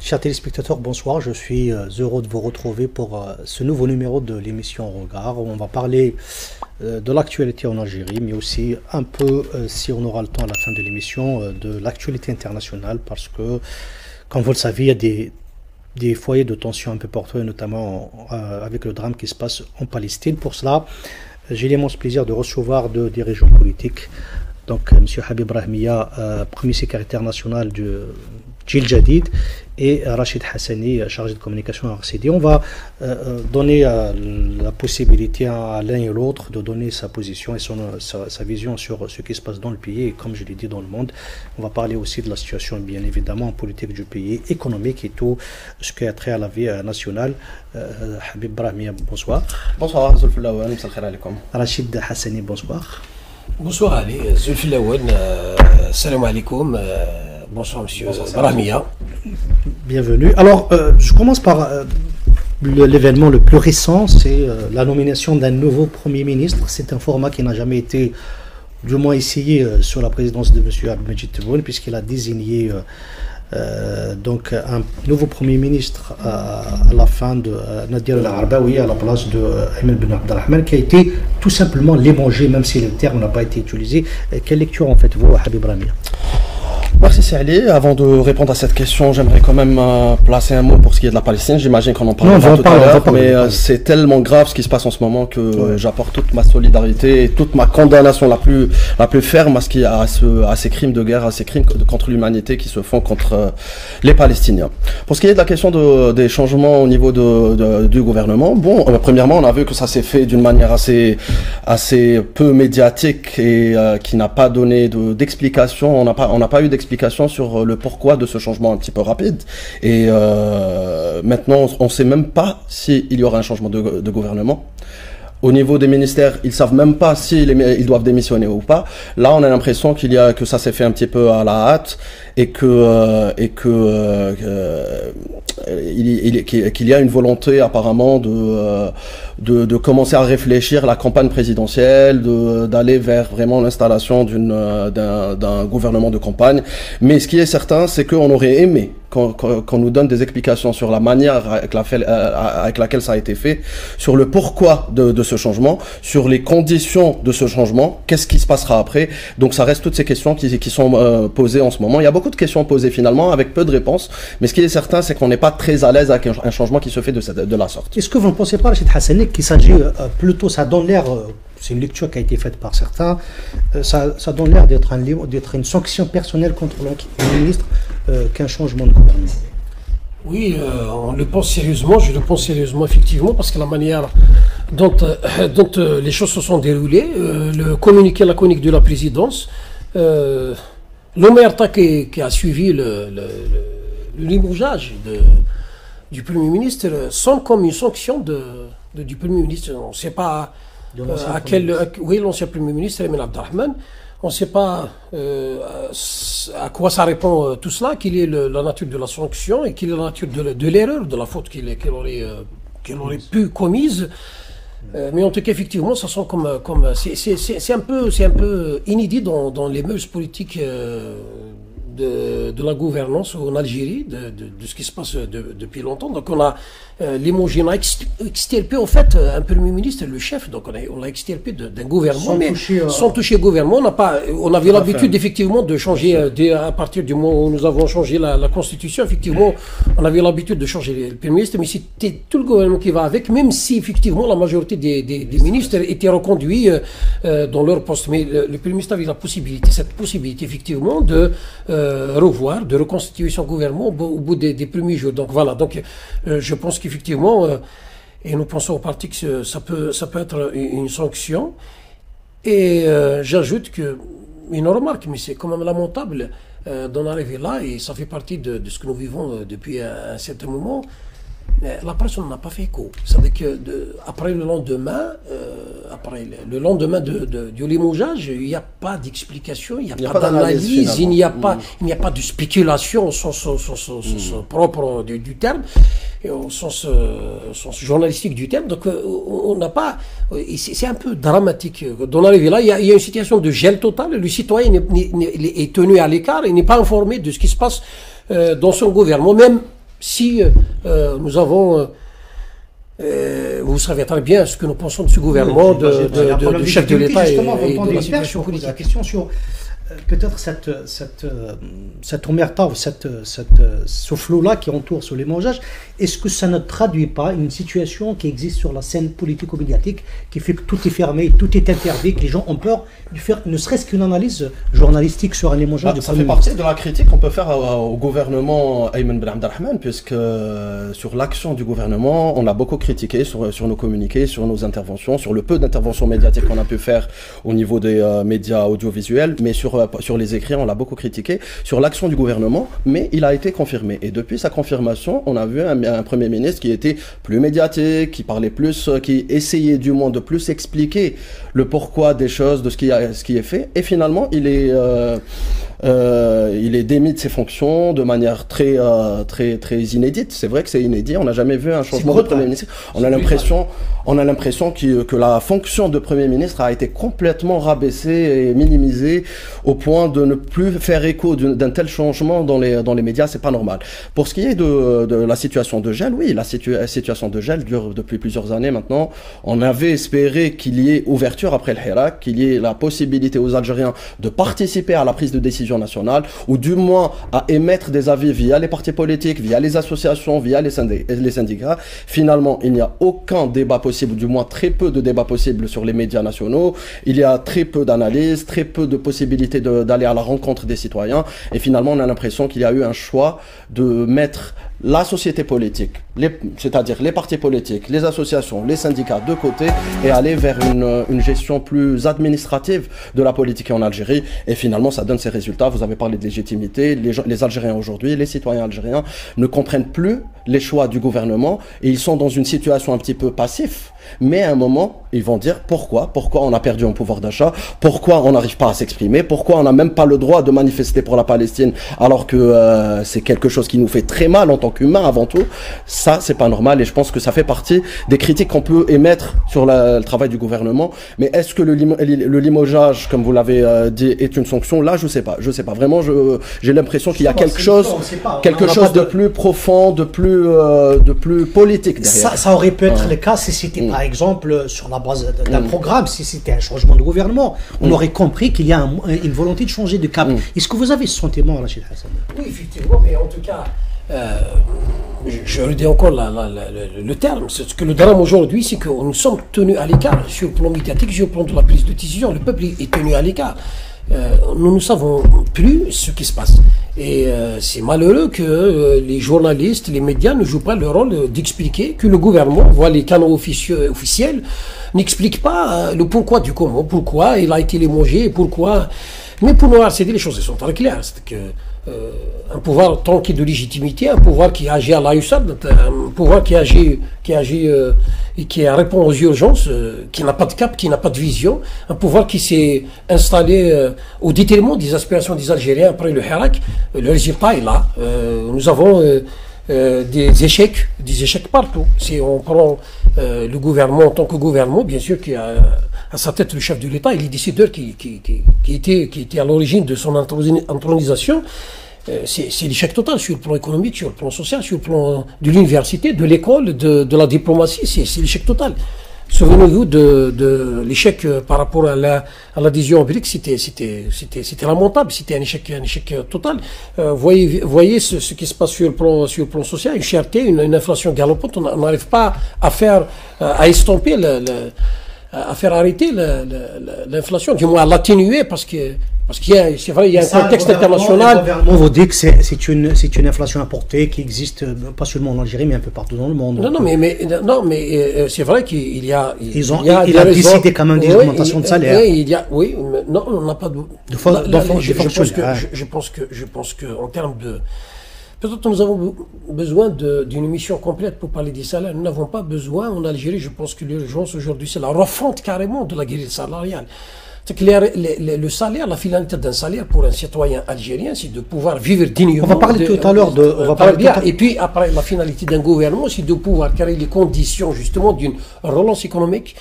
Chers téléspectateurs, bonsoir. Je suis heureux de vous retrouver pour ce nouveau numéro de l'émission Regard, où on va parler de l'actualité en Algérie, mais aussi un peu, si on aura le temps à la fin de l'émission, de l'actualité internationale, parce que, comme vous le savez, il y a des foyers de tension un peu partout, et notamment avec le drame qui se passe en Palestine. Pour cela, j'ai l'immense plaisir de recevoir deux dirigeants politiques. Donc, M. Habib Rahmiya, premier secrétaire national du Djil Jadid, et Rachid Hassani, chargé de communication à RCD. On va donner la possibilité à l'un et l'autre de donner sa position et sa vision sur ce qui se passe dans le pays et, comme je l'ai dit, dans le monde. On va parler aussi de la situation, bien évidemment, politique du pays, économique et tout ce qui a trait à la vie nationale. Habib Rahmiya, bonsoir. Bonsoir, Zulfilawan, Rachid Hassani, bonsoir. Bonsoir Ali, Zulfilawan, salam alaikum, bonsoir monsieur Rahmiya. Bienvenue. Alors, je commence par l'événement le plus récent, c'est la nomination d'un nouveau Premier ministre. C'est un format qui n'a jamais été, du moins essayé, sur la présidence de M. Abdelmajid Tebboune, puisqu'il a désigné donc un nouveau Premier ministre à la fin de Nadir El-Arbaoui à la place de Ayman Ben Abdelrahman, qui a été tout simplement limogé, même si le terme n'a pas été utilisé. Quelle lecture en faites-vous, Habib Rahmiya? Merci Sali. Avant de répondre à cette question, j'aimerais quand même placer un mot pour ce qui est de la Palestine. J'imagine qu'on en parlera tout à l'heure, mais c'est tellement grave ce qui se passe en ce moment que j'apporte toute ma solidarité et toute ma condamnation la plus ferme à ces crimes de guerre, à ces crimes contre l'humanité qui se font contre les Palestiniens. Pour ce qui est de la question des changements au niveau du gouvernement, bon, premièrement, on a vu que ça s'est fait d'une manière assez peu médiatique et qui n'a pas donné d'explication. On n'a pas eu d'explication sur le pourquoi de ce changement un petit peu rapide. Et maintenant, on ne sait même pas s'il y aura un changement de gouvernement. Au niveau des ministères, ils savent même pas s'ils doivent démissionner ou pas. Là, on a l'impression que ça s'est fait un petit peu à la hâte et qu'il y a une volonté apparemment de commencer à réfléchir la campagne présidentielle, d'aller vers vraiment l'installation d'un gouvernement de campagne. Mais ce qui est certain, c'est qu'on aurait aimé qu'on nous donne des explications sur la manière avec laquelle ça a été fait, sur le pourquoi de ce changement, sur les conditions de ce changement, qu'est-ce qui se passera après. Donc ça reste toutes ces questions qui sont posées en ce moment. Il y a beaucoup de questions posées finalement avec peu de réponses, mais ce qui est certain, c'est qu'on n'est pas très à l'aise avec un changement qui se fait de la sorte. Est-ce que vous ne pensez pas, Rachid Hassani, qu'il s'agit plutôt, ça donne l'air, c'est une lecture qui a été faite par certains, ça donne l'air d'être une sanction personnelle contre le ministre qu'un changement de gouvernement? Oui, on le pense sérieusement, je le pense sérieusement effectivement, parce que la manière dont les choses se sont déroulées, le communiqué laconique de la présidence, l'omerta qui a suivi le limogeage du Premier ministre sonne comme une sanction du Premier ministre. On ne sait pas oui, l'ancien Premier ministre, Ayman Abdelrahman. On ne sait pas à quoi ça répond tout cela, quelle est la nature de la sanction et quelle est la nature de l'erreur, de la faute qu'il aurait pu commise. Mais en tout cas, effectivement, ça sent comme c'est un peu inédit dans les mœurs politiques de la gouvernance en Algérie, de ce qui se passe depuis longtemps. Donc on a limogé, on a extirpé en fait un Premier ministre, le chef, donc on l'a extirpé d'un gouvernement, sans toucher au gouvernement. On avait l'habitude effectivement de changer, à partir du moment où nous avons changé la Constitution, effectivement, on avait l'habitude de changer le Premier ministre, mais c'était tout le gouvernement qui va avec, même si effectivement la majorité des ministres étaient reconduits dans leur poste. Mais le Premier ministre avait cette possibilité effectivement de revoir, de reconstituer son gouvernement au bout des premiers jours. Donc voilà, donc je pense qu'effectivement, et nous pensons au parti que ça peut être une sanction. Et j'ajoute une remarque, mais c'est quand même lamentable d'en arriver là, et ça fait partie de ce que nous vivons depuis un certain moment. La presse n'en a pas fait écho. C'est-à-dire que après le lendemain du limogeage, il n'y a pas d'explication, il n'y a pas d'analyse, il n'y a pas de spéculation au sens propre du terme, et au sens journalistique du terme. Donc on n'a pas. C'est un peu dramatique d'en arriver là. Il y a une situation de gel total. Le citoyen est tenu à l'écart, il n'est pas informé de ce qui se passe dans son gouvernement, même si nous avons... vous savez très bien ce que nous pensons de ce gouvernement, du chef de l'État et de la situation politique. La question sur peut-être cette omerta ou ce flot-là qui entoure ce limogeage, est-ce que ça ne traduit pas une situation qui existe sur la scène politico-médiatique qui fait que tout est fermé, tout est interdit, que les gens ont peur de faire ne serait-ce qu'une analyse journalistique sur un limogeage? Ça fait partie de la critique qu'on peut faire au gouvernement Ayman Ben Abdelrahman, puisque sur l'action du gouvernement, on l'a beaucoup critiqué sur nos communiqués, sur nos interventions, sur le peu d'interventions médiatiques qu'on a pu faire au niveau des médias audiovisuels, mais sur les écrits, on l'a beaucoup critiqué, sur l'action du gouvernement, mais il a été confirmé. Et depuis sa confirmation, on a vu un Premier ministre qui était plus médiatique, qui parlait plus, qui essayait du moins de plus expliquer le pourquoi des choses, de ce qui est fait. Et finalement, il est démis de ses fonctions de manière très inédite. C'est vrai que c'est inédit. On n'a jamais vu un changement de Premier ministre. On a l'impression que la fonction de Premier ministre a été complètement rabaissée et minimisée au point de ne plus faire écho d'un tel changement dans les médias. C'est pas normal. Pour ce qui est de la situation de gel, oui, la situation de gel dure depuis plusieurs années maintenant. On avait espéré qu'il y ait ouverture après le Hirak, qu'il y ait la possibilité aux Algériens de participer à la prise de décision nationale, ou du moins à émettre des avis via les partis politiques, via les associations, via les syndicats. Finalement, il n'y a aucun débat possible, du moins très peu de débats possibles sur les médias nationaux. Il y a très peu d'analyses, très peu de possibilités d'aller à la rencontre des citoyens. Et finalement, on a l'impression qu'il y a eu un choix de mettre la société politique, c'est-à-dire les partis politiques, les associations, les syndicats de côté, et aller vers une gestion plus administrative de la politique en Algérie. Et finalement, ça donne ses résultats. Vous avez parlé de légitimité. Les Algériens aujourd'hui, les citoyens algériens ne comprennent plus les choix du gouvernement et ils sont dans une situation un petit peu passif. Mais à un moment, ils vont dire pourquoi on a perdu en pouvoir d'achat, pourquoi on n'arrive pas à s'exprimer, pourquoi on n'a même pas le droit de manifester pour la Palestine alors que c'est quelque chose qui nous fait très mal en tant qu'humains avant tout. Ça, c'est pas normal et je pense que ça fait partie des critiques qu'on peut émettre sur le travail du gouvernement. Mais est-ce que le limogeage, comme vous l'avez dit, est une sanction? Là, je sais pas. Vraiment, j'ai l'impression qu'il y a quelque chose de plus profond, de plus politique derrière. Ça aurait pu être le cas si c'était par exemple sur la base d'un programme, si c'était un changement de gouvernement. On aurait compris qu'il y a une volonté de changer de cap. Est-ce que vous avez ce sentiment, Rachid Hassan? Oui, effectivement, mais en tout cas, je redis encore le terme. Ce que le drame aujourd'hui, c'est que nous sommes tenus à l'écart sur le plan médiatique, sur le plan de la prise de décision. Le peuple est tenu à l'écart. Nous ne savons plus ce qui se passe. Et c'est malheureux que les journalistes, les médias ne jouent pas le rôle d'expliquer, que le gouvernement, voit les canaux officiels, n'expliquent pas le pourquoi du comment, pourquoi il a été limogé, pourquoi. Mais pour nous, RCD, les choses sont très claires. C'est que un pouvoir tranquille de légitimité, un pouvoir qui agit à la USAD, un pouvoir qui agit et qui répond aux urgences, qui n'a pas de cap, qui n'a pas de vision, un pouvoir qui s'est installé au détriment des aspirations des Algériens après le Hirak. Le résultat est là. Nous avons des échecs partout. Si on prend le gouvernement en tant que gouvernement, bien sûr qui a à sa tête le chef de l'État et les décideurs qui étaient à l'origine de son intronisation, c'est l'échec total sur le plan économique, sur le plan social, sur le plan de l'université, de l'école, de la diplomatie, c'est l'échec total. Souvenez-vous de l'échec par rapport à l'adhésion au BRICS, c'était lamentable, c'était un échec total. Voyez ce qui se passe sur le plan social, une cherté, une inflation galopante, on n'arrive pas à estomper à faire arrêter l'inflation, du moins à l'atténuer parce qu'il y a, c'est vrai, il y a un contexte international. On vous dit que c'est une inflation importée qui existe pas seulement en Algérie mais un peu partout dans le monde. Non, mais c'est vrai qu'il y a. Il a décidé quand même des augmentations de salaire. Oui, mais non, on n'a pas de. Je pense que en termes de. Peut-être nous avons besoin d'une émission complète pour parler des salaires. Nous n'avons pas besoin en Algérie. Je pense que l'urgence aujourd'hui, c'est la refonte carrément de la grille salariale. C'est que le salaire, la finalité d'un salaire pour un citoyen algérien, c'est de pouvoir vivre dignement. On va parler tout à l'heure Et puis après, la finalité d'un gouvernement, c'est de pouvoir créer les conditions justement d'une relance économique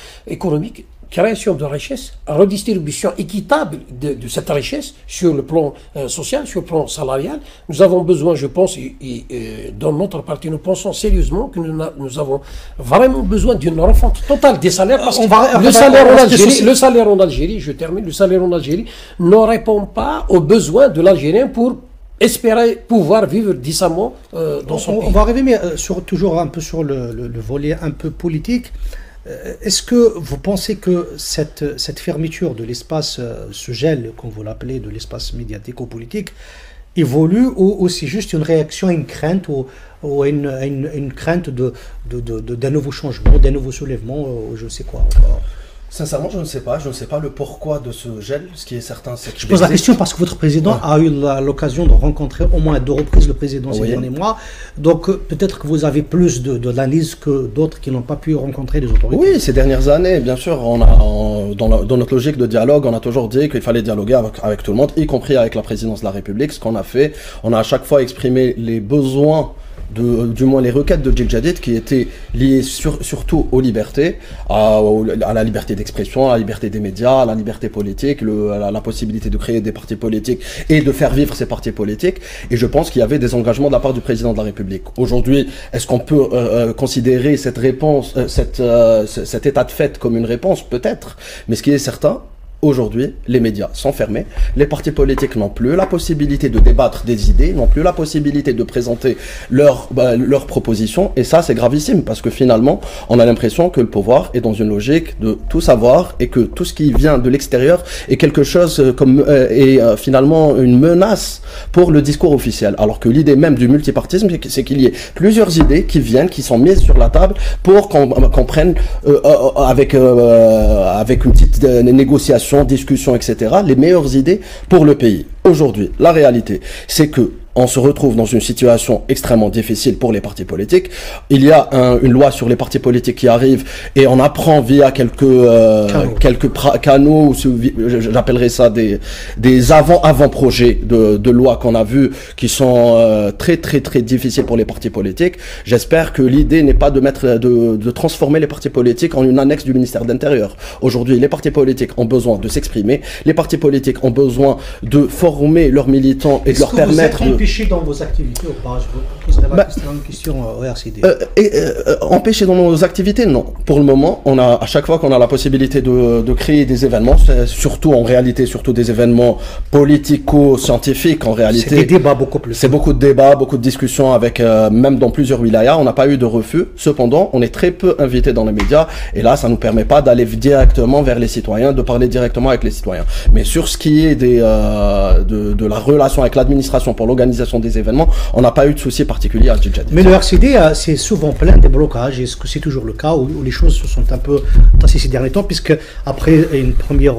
création de richesse, redistribution équitable de cette richesse sur le plan social, sur le plan salarial. Nous avons besoin, je pense, et dans notre parti, nous pensons sérieusement que nous avons vraiment besoin d'une refonte totale des salaires, parce que le salaire en Algérie, je termine, le salaire en Algérie ne répond pas aux besoins de l'Algérien pour espérer pouvoir vivre décemment dans son pays. On va arriver, mais toujours un peu sur le volet un peu politique. Est-ce que vous pensez que cette fermeture de l'espace, ce gel, comme vous l'appelez, de l'espace médiatico-politique, évolue ou c'est juste une réaction, une crainte ou une crainte d'un nouveau changement, d'un nouveau soulèvement, je ne sais quoi encore? Sincèrement, je ne sais pas. Je ne sais pas le pourquoi de ce gel. Ce qui est certain, c'est que je pose la question parce que votre président a eu l'occasion de rencontrer au moins 2 reprises le président ces derniers mois. Donc peut-être que vous avez plus d'analyse que d'autres qui n'ont pas pu rencontrer les autorités. Oui, ces dernières années, bien sûr, dans notre logique de dialogue, on a toujours dit qu'il fallait dialoguer avec tout le monde, y compris avec la présidence de la République. Ce qu'on a fait, on a à chaque fois exprimé les besoins, du moins les requêtes de Djil Jadid, qui étaient liées surtout aux libertés, à la liberté d'expression, à la liberté des médias, à la liberté politique, à la possibilité de créer des partis politiques et de faire vivre ces partis politiques. Et je pense qu'il y avait des engagements de la part du président de la République. Aujourd'hui, est-ce qu'on peut considérer cette réponse, cet état de fait comme une réponse? Peut-être. Mais ce qui est certain, aujourd'hui, les médias sont fermés, les partis politiques n'ont plus la possibilité de débattre des idées, n'ont plus la possibilité de présenter leurs propositions, et ça c'est gravissime, parce que finalement, on a l'impression que le pouvoir est dans une logique de tout savoir, et que tout ce qui vient de l'extérieur est quelque chose finalement une menace pour le discours officiel, alors que l'idée même du multipartisme, c'est qu'il y ait plusieurs idées qui viennent, qui sont mises sur la table pour qu'on prenne avec une petite négociation, discussion, etc., les meilleures idées pour le pays. Aujourd'hui, la réalité, c'est que on se retrouve dans une situation extrêmement difficile pour les partis politiques. Il y a une loi sur les partis politiques qui arrive et on apprend via quelques canaux, j'appellerais ça des avant-projets de loi qu'on a vus qui sont très difficiles pour les partis politiques. J'espère que l'idée n'est pas de transformer les partis politiques en une annexe du ministère de l'Intérieur. Aujourd'hui, les partis politiques ont besoin de s'exprimer, les partis politiques ont besoin de former leurs militants et de leur permettre de... Dans vos activités ou pas? Je vous pose une question au RCD. Empêcher dans nos activités, non. Pour le moment, à chaque fois qu'on a la possibilité de créer des événements, surtout des événements politico-scientifiques en réalité. C'est des débats beaucoup plus. C'est beaucoup de débats, beaucoup de discussions avec, même dans plusieurs wilayas, on n'a pas eu de refus. Cependant, on est très peu invités dans les médias et là, ça nous permet pas d'aller directement vers les citoyens, de parler directement avec les citoyens. Mais sur ce qui est de la relation avec l'administration pour l'organisation des événements, on n'a pas eu de souci particulier à Djil Jadid. Mais le RCD, c'est souvent plein de blocages. Est-ce que c'est toujours le cas où les choses se sont un peu tassées ces derniers temps, puisque après une première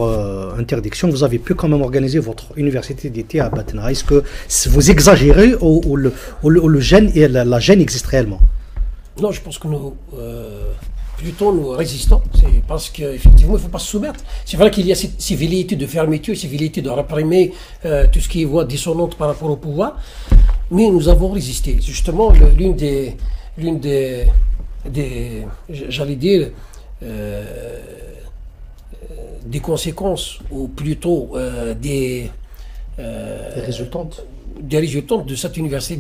interdiction, vous avez pu quand même organiser votre université d'été à Batna. Est-ce que vous exagérez ou le gène et la gêne existent réellement? Non, je pense que plutôt nous résistons, c'est parce qu'effectivement il ne faut pas se soumettre. C'est vrai qu'il y a cette civilité de fermeture, civilité de réprimer tout ce qui est voix dissonante par rapport au pouvoir, mais nous avons résisté. Justement, l'une des j'allais dire, des conséquences, ou plutôt des résultantes de cette université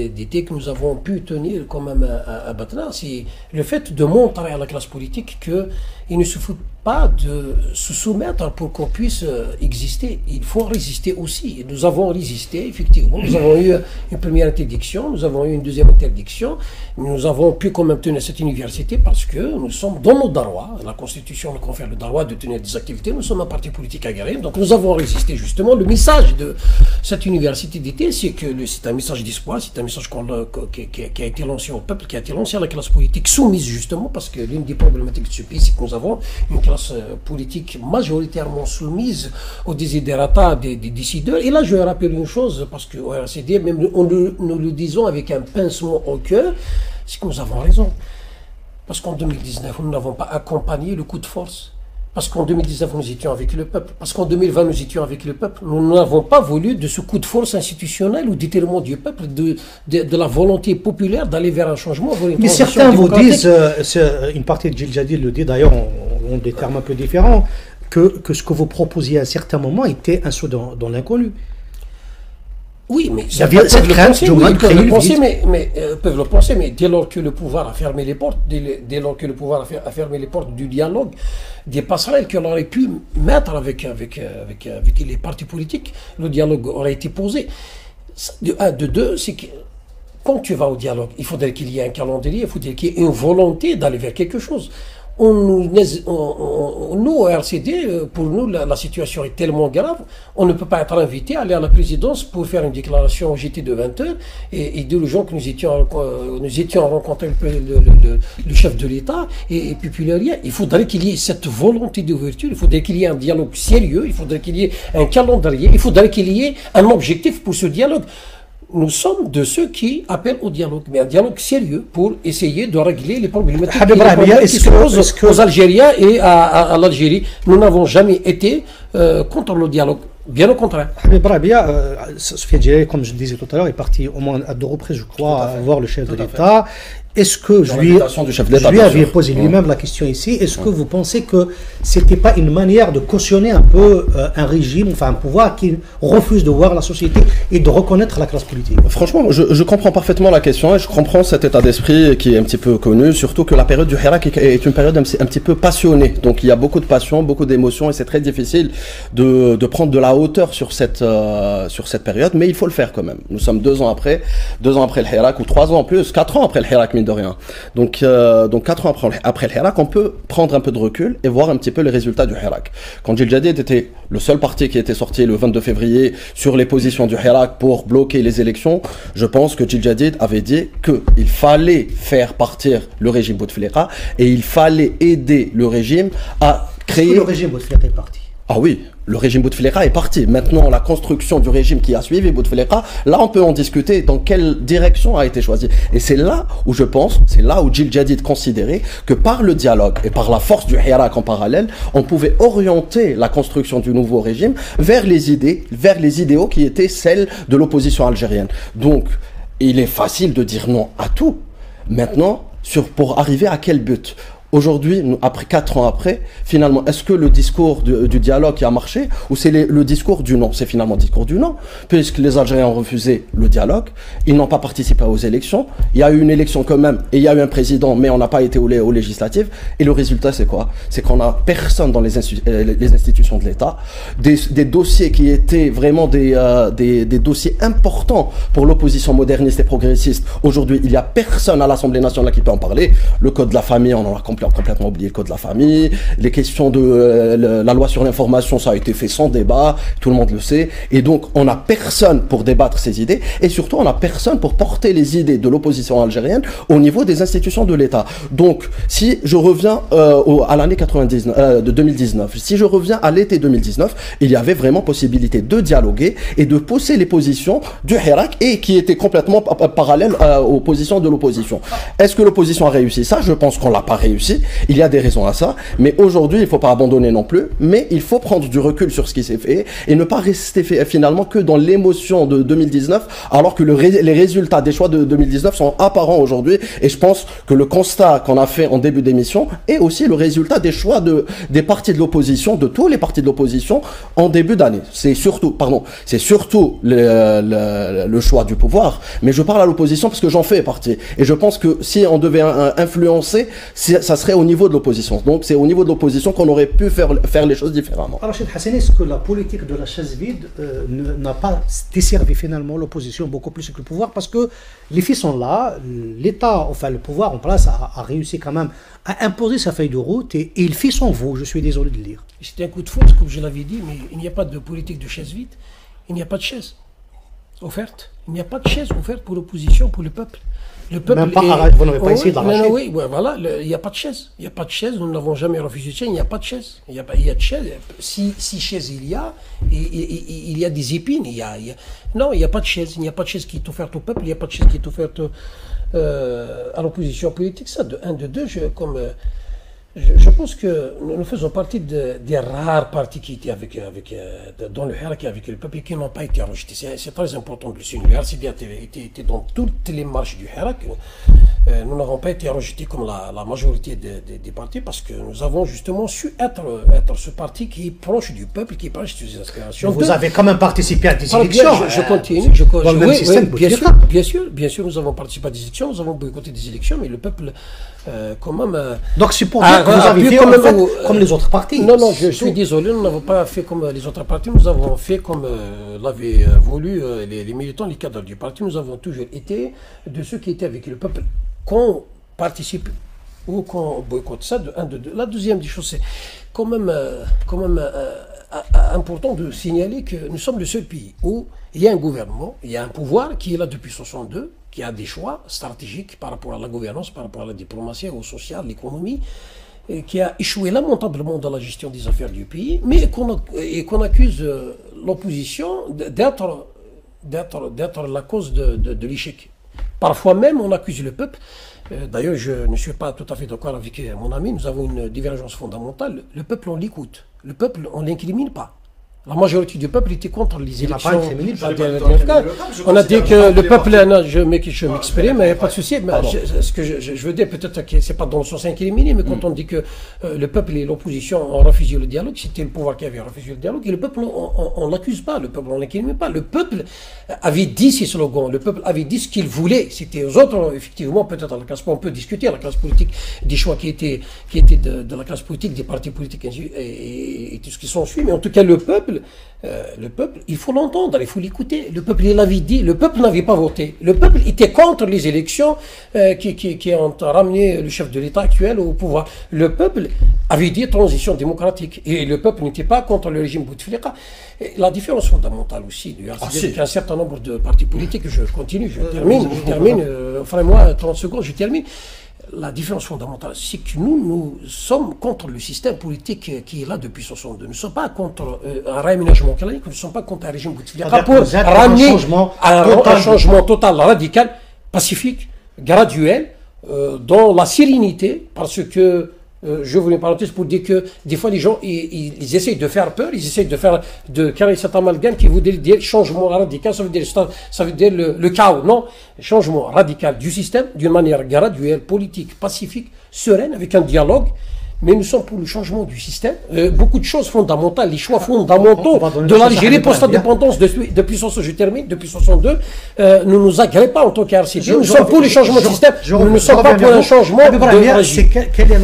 d'été que nous avons pu tenir quand même à Batna, c'est le fait de montrer à la classe politique qu'il ne suffit pas de se soumettre pour qu'on puisse exister. Il faut résister aussi. Et nous avons résisté, effectivement. Nous avons eu une première interdiction, nous avons eu une deuxième interdiction. Nous avons pu quand même tenir cette université parce que nous sommes dans nos droits. La Constitution nous confère le droit de tenir des activités. Nous sommes un parti politique agréé. Donc nous avons résisté, justement. Le message de cette université d'été, c'est que c'est un message d'espoir, c'est un message qui a été lancé au peuple, qui a été lancé à la classe politique soumise, justement, parce que l'une des problématiques de ce pays, c'est que nous avons une classe politique majoritairement soumise aux desiderata des décideurs. Et là, je vais rappeler une chose, parce que au RCD, même nous le disons avec un pincement au cœur, c'est que nous avons raison. Parce qu'en 2019, nous n'avons pas accompagné le coup de force. Parce qu'en 2019, nous étions avec le peuple. Parce qu'en 2020, nous étions avec le peuple. Nous n'avons pas voulu de ce coup de force institutionnel ou d'étirement du peuple, de la volonté populaire d'aller vers un changement. Mais certains vous disent, une partie de Djil Jadid le dit d'ailleurs, on en des termes un peu différents, que ce que vous proposiez à un certain moment était un saut dans l'inconnu. Oui, mais il y avait cette crainte ils peuvent le penser, peuvent le penser, mais dès lors que le pouvoir a fermé les portes, dès lors que le pouvoir a fermé les portes du dialogue, des passerelles qu'on aurait pu mettre avec les partis politiques, le dialogue aurait été posé. De un, de deux, c'est que quand tu vas au dialogue, il faudrait qu'il y ait un calendrier, il faudrait qu'il y ait une volonté d'aller vers quelque chose. Nous, au RCD, pour nous, la situation est tellement grave, on ne peut pas être invité à aller à la présidence pour faire une déclaration au JT de 20h et dire aux gens que nous étions rencontrés le chef de l'État et puis rien. Il faudrait qu'il y ait cette volonté d'ouverture, il faudrait qu'il y ait un dialogue sérieux, il faudrait qu'il y ait un calendrier, il faudrait qu'il y ait un objectif pour ce dialogue. Nous sommes de ceux qui appellent au dialogue, mais un dialogue sérieux pour essayer de régler les problèmes qui se posent aux Algériens et à l'Algérie. Nous n'avons jamais été contre le dialogue. Bien au contraire. Habib Rabia, Sofiane Djellali, comme je le disais tout à l'heure, est parti au moins à 2 reprises, je crois, voir le chef de l'État. Est-ce que je lui avais posé lui-même la question ici, est-ce que vous pensez que c'était pas une manière de cautionner un peu un régime, enfin un pouvoir qui refuse de voir la société et de reconnaître la classe politique? Franchement, je comprends parfaitement la question et je comprends cet état d'esprit qui est un petit peu connu, surtout que la période du Hirak est une période un petit peu passionnée. Donc il y a beaucoup de passion, beaucoup d'émotions et c'est très difficile de prendre de la hauteur sur cette période, mais il faut le faire quand même. Nous sommes 2 ans après le Hirak, ou 3 ans en plus, 4 ans après le Hirak, de rien. Donc 4 ans après le Hirak, on peut prendre un peu de recul et voir un petit peu les résultats du Hirak. Quand Jil Jadid était le seul parti qui était sorti le 22 février sur les positions du Hirak pour bloquer les élections, je pense que Jil Jadid avait dit qu'il fallait faire partir le régime Bouteflika et il fallait aider le régime à créer... Est-ce que le régime Bouteflika est parti? Ah oui, le régime Bouteflika est parti. Maintenant, la construction du régime qui a suivi Bouteflika, là, on peut en discuter dans quelle direction a été choisie. Et c'est là où je pense, c'est là où Jil Jadid considérait que par le dialogue et par la force du Hirak en parallèle, on pouvait orienter la construction du nouveau régime vers les idéaux qui étaient celles de l'opposition algérienne. Donc, il est facile de dire non à tout. Maintenant, pour arriver à quel but ? Aujourd'hui, après 4 ans après, finalement, est-ce que le discours du dialogue qui a marché ou c'est le discours du non? C'est finalement le discours du non, puisque les Algériens ont refusé le dialogue, ils n'ont pas participé aux élections, il y a eu une élection quand même, et il y a eu un président, mais on n'a pas été aux législatives, et le résultat c'est quoi? C'est qu'on n'a personne dans les institutions de l'État, des dossiers qui étaient vraiment des dossiers importants pour l'opposition moderniste et progressiste. Aujourd'hui, il n'y a personne à l'Assemblée nationale qui peut en parler. Le code de la famille, on en a complètement oublié le code de la famille, les questions de la loi sur l'information, ça a été fait sans débat, tout le monde le sait, et donc on n'a personne pour débattre ces idées, et surtout on n'a personne pour porter les idées de l'opposition algérienne au niveau des institutions de l'État. Donc si je reviens à l'année 2019, si je reviens à l'été 2019, il y avait vraiment possibilité de dialoguer et de pousser les positions du Hirak et qui étaient complètement parallèles aux positions de l'opposition. Est-ce que l'opposition a réussi ça? Je pense qu'on l'a pas réussi. Il y a des raisons à ça, mais aujourd'hui, il ne faut pas abandonner non plus, mais il faut prendre du recul sur ce qui s'est fait et ne pas rester finalement que dans l'émotion de 2019, alors que les résultats des choix de 2019 sont apparents aujourd'hui, et je pense que le constat qu'on a fait en début d'émission est aussi le résultat des choix des partis de l'opposition, de tous les partis de l'opposition en début d'année. C'est surtout le choix du pouvoir, mais je parle à l'opposition parce que j'en fais partie, et je pense que si on devait influencer, ça serait au niveau de l'opposition. Donc c'est au niveau de l'opposition qu'on aurait pu faire les choses différemment. Rachid Hassani, est-ce que la politique de la chaise vide n'a pas desservi finalement l'opposition beaucoup plus que le pouvoir? Parce que les faits sont là, l'État, enfin le pouvoir en place a réussi quand même à imposer sa feuille de route et il fait son veau, je suis désolé de le dire. C'était un coup de force, comme je l'avais dit, mais il n'y a pas de politique de chaise vide, il n'y a pas de chaise offerte. Il n'y a pas de chaise offerte pour l'opposition, pour le peuple. Le peuple même pas, vous n'avez pas essayé d'arracher. Oui, voilà, il n'y a pas de chaise. Il n'y a pas de chaise, nous n'avons jamais refusé de chaise, il n'y a pas de chaise. Il y a de chaise. Si chaise il y a, il y a des épines. Non, il n'y a pas de chaise. Il n'y a pas de chaise qui est offerte au peuple, il n'y a pas de chaise qui est offerte à l'opposition politique. Ça, de un, de deux, je pense que nous faisons partie des rares partis qui étaient dans le Hirak avec le peuple et qui n'ont pas été rejetés. C'est très important de le souligner. Le RCD était dans toutes les marches du Hirak. nous n'avons pas été rejetés comme la majorité des partis parce que nous avons justement su être ce parti qui est proche du peuple, qui est proche de ses aspirations. Vous avez quand même participé à des élections. Je continue. Dans le même système, bien sûr, nous avons participé à des élections, nous avons boycotté des élections, mais le peuple, quand même. Donc c'est pour dire que vous avez fait comme les autres partis. Non, je suis désolé, nous n'avons pas fait comme les autres partis, nous avons fait comme l'avaient voulu les militants, les cadres du parti. Nous avons toujours été de ceux qui étaient avec le peuple. Qu'on participe ou qu'on boycotte ça, de un, de deux. La deuxième des choses, c'est quand même important de signaler que nous sommes le seul pays où il y a un gouvernement, il y a un pouvoir qui est là depuis 1962, qui a des choix stratégiques par rapport à la gouvernance, par rapport à la diplomatie, au social, l'économie, et qui a échoué lamentablement dans la gestion des affaires du pays, mais qu'on accuse l'opposition d'être la cause de l'échec. Parfois même, on accuse le peuple. D'ailleurs, je ne suis pas tout à fait d'accord avec mon ami. Nous avons une divergence fondamentale. Le peuple, on l'écoute. Le peuple, on ne l'incrimine pas. La majorité du peuple était contre les élections. On a dit que le peuple, je m'exprime, mais pas de souci. Ce que je veux dire, peut-être que c'est pas dans le sens incriminé, mais quand on dit que le peuple et l'opposition ont refusé le dialogue, c'était le pouvoir qui avait refusé le dialogue, et le peuple, on l'accuse pas, le peuple, on l'incrimine pas. Le peuple avait dit ses slogans, le peuple avait dit ce qu'il voulait. C'était aux autres, effectivement, peut-être à la classe, on peut discuter à la classe politique des choix qui étaient de la classe politique, des partis politiques et tout ce qui s'ensuit, mais en tout cas, le peuple, il faut l'entendre, il faut l'écouter. Le peuple, il l'avait dit, le peuple n'avait pas voté. Le peuple était contre les élections qui ont ramené le chef de l'État actuel au pouvoir. Le peuple avait dit transition démocratique. Et le peuple n'était pas contre le régime Bouteflika. La différence fondamentale aussi, c'est qu'un certain nombre de partis politiques, je continue, je termine, offrez-moi 30 secondes, je termine. La différence fondamentale, c'est que nous sommes contre le système politique qui est là depuis 1962. Nous ne sommes pas contre un réaménagement clanique, nous ne sommes pas contre un régime Bouteflika pour ramener un changement total, radical, pacifique, graduel, dans la sérénité, parce que je vous une parenthèse pour dire que des fois les gens ils essayent de faire peur, ils essayent de créer cet amalgame qui veut dire changement radical, ça veut dire le chaos. Non, changement radical du système d'une manière graduelle, politique, pacifique, sereine, avec un dialogue. Mais nous sommes pour le changement du système. Beaucoup de choses fondamentales, les choix fondamentaux de l'Algérie post-indépendance depuis 1962 ne nous agréent pas en tant qu'RCD. Nous sommes pour le changement du système. Nous ne sommes pas pour un changement de régime. Quelle est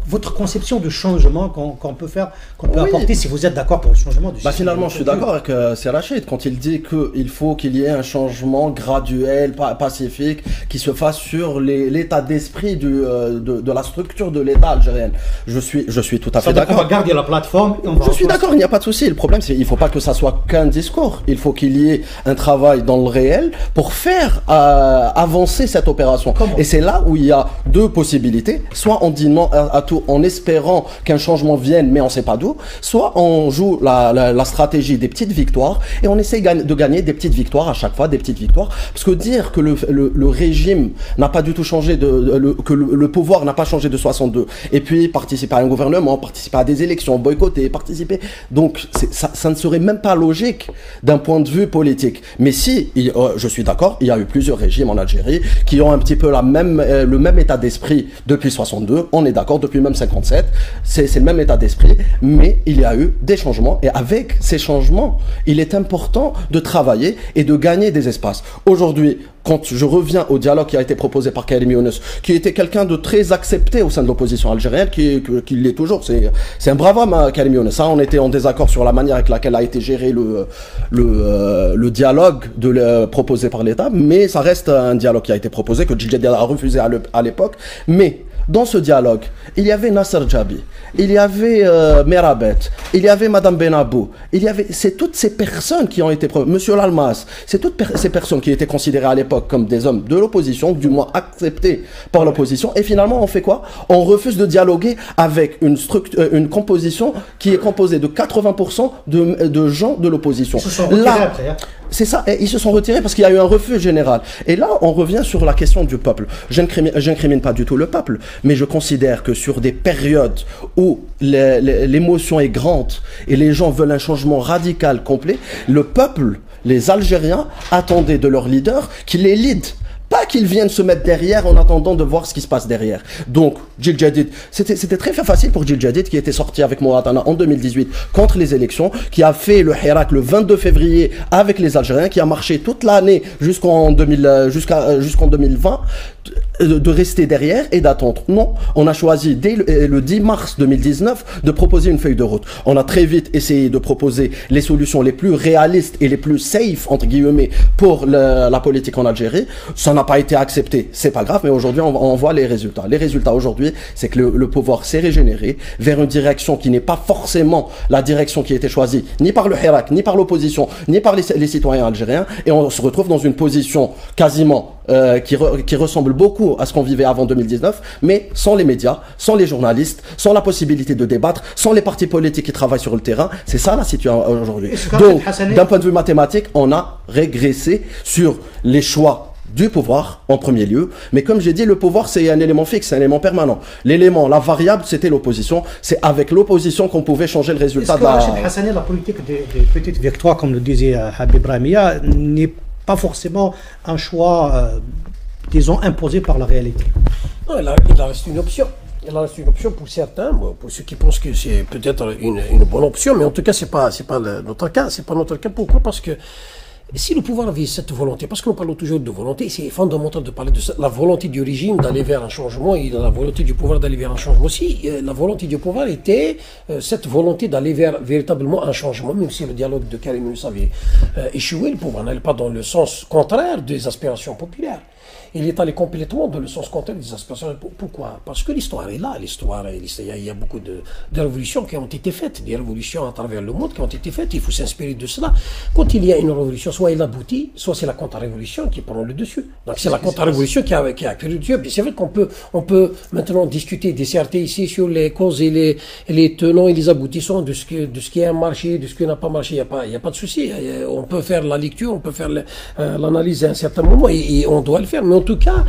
votre conception de changement qu'on peut faire, qu'on peut apporter si vous êtes d'accord pour le changement du système? Finalement, je suis d'accord avec Serrachid quand il dit qu'il faut qu'il y ait un changement graduel, pacifique, qui se fasse sur l'état d'esprit de la structure de l'État algérien. Je suis tout à fait d'accord. On va garder la plateforme. Je suis d'accord, il n'y a pas de souci. Le problème, c'est qu'il ne faut pas que ça soit qu'un discours. Il faut qu'il y ait un travail dans le réel pour faire avancer cette opération. Et c'est là où il y a deux possibilités. Soit on dit non à tout en espérant qu'un changement vienne, mais on ne sait pas d'où. Soit on joue la stratégie des petites victoires et on essaie de gagner des petites victoires à chaque fois, des petites victoires. Parce que dire que le régime n'a pas du tout changé, que le pouvoir n'a pas changé de 62, et puis participer à un gouvernement, participer à des élections, boycotter, participer. Donc ça ne serait même pas logique d'un point de vue politique. Mais si, je suis d'accord, il y a eu plusieurs régimes en Algérie qui ont un petit peu le même état d'esprit depuis 62, on est d'accord, depuis même 57, c'est le même état d'esprit, mais il y a eu des changements, et avec ces changements, il est important de travailler et de gagner des espaces. Aujourd'hui, quand je reviens au dialogue qui a été proposé par Karim Younes, qui était quelqu'un de très accepté au sein de l'opposition algérienne, qui l'est toujours, c'est un brave homme, Karim Younes. On était en désaccord sur la manière avec laquelle a été géré le dialogue proposé par l'État, mais ça reste un dialogue qui a été proposé, que Djidjadel a refusé à l'époque, mais dans ce dialogue, il y avait Nasser Djabi, il y avait Merabet, il y avait Madame Benabou, c'est toutes ces personnes qui ont été, Monsieur Lalmas, c'est toutes ces personnes qui étaient considérées à l'époque comme des hommes de l'opposition, du moins acceptés par l'opposition, et finalement on fait quoi? On refuse de dialoguer avec une composition qui est composée de 80% de gens de l'opposition. Là, c'est ça, et ils se sont retirés parce qu'il y a eu un refus général. Et là, on revient sur la question du peuple. Je n'incrimine pas du tout le peuple, mais je considère que sur des périodes où l'émotion est grande et les gens veulent un changement radical, complet, le peuple, les Algériens, attendaient de leur leader qu'il les lead. Pas qu'ils viennent se mettre derrière en attendant de voir ce qui se passe derrière. Donc, Djil Jadid, c'était très facile pour Djil Jadid qui était sorti avec Mouatana en 2018 contre les élections, qui a fait le Hirak le 22 février avec les Algériens, qui a marché toute l'année jusqu'en 2020, de rester derrière et d'attendre. Non, on a choisi dès le 10 mars 2019 de proposer une feuille de route. On a très vite essayé de proposer les solutions les plus réalistes et les plus safe, entre guillemets, pour la politique en Algérie. Ça n'a pas été accepté, c'est pas grave, mais aujourd'hui on voit les résultats. Les résultats aujourd'hui, c'est que le pouvoir s'est régénéré vers une direction qui n'est pas forcément la direction qui a été choisie, ni par le Hirak, ni par l'opposition, ni par les citoyens algériens, et on se retrouve dans une position quasiment qui ressemble beaucoup à ce qu'on vivait avant 2019, mais sans les médias, sans les journalistes, sans la possibilité de débattre, sans les partis politiques qui travaillent sur le terrain. C'est ça la situation aujourd'hui. Donc, d'un point de vue mathématique, on a régressé sur les choix du pouvoir en premier lieu, mais comme j'ai dit, le pouvoir c'est un élément fixe, c'est un élément permanent. L'élément, la variable, c'était l'opposition. C'est avec l'opposition qu'on pouvait changer le résultat de la... Rachid Hassani, la politique des petites victoires, comme le disait Habib Ramia, n'est pas forcément un choix, disons, imposé par la réalité. Non, il reste une option. Il reste une option pour certains, pour ceux qui pensent que c'est peut-être une bonne option, mais en tout cas, c'est pas notre cas. C'est pas notre cas. Pourquoi? Parce que si le pouvoir avait cette volonté, parce que nous parlons toujours de volonté, c'est fondamental de parler de ça, la volonté du régime d'aller vers un changement et la volonté du pouvoir d'aller vers un changement aussi. La volonté du pouvoir était cette volonté d'aller vers véritablement un changement, même si le dialogue de Karim Younis avait échoué, le pouvoir n'allait pas dans le sens contraire des aspirations populaires. Il est allé complètement dans le sens contraire des aspirations. Pourquoi? Parce que l'histoire est là. Il y a beaucoup de révolutions qui ont été faites, des révolutions à travers le monde qui ont été faites. Il faut s'inspirer de cela. Quand il y a une révolution, soit elle aboutit, soit c'est la contre-révolution qui prend le dessus. Donc c'est la contre-révolution qui a pris le dessus. C'est vrai qu'on peut maintenant discuter, disserter ici sur les causes et les tenants et les aboutissants de ce qui a marché, de ce qui n'a pas marché. Il n'y a pas de souci. On peut faire la lecture, on peut faire l'analyse à un certain moment et on doit le faire. Mais en tout cas,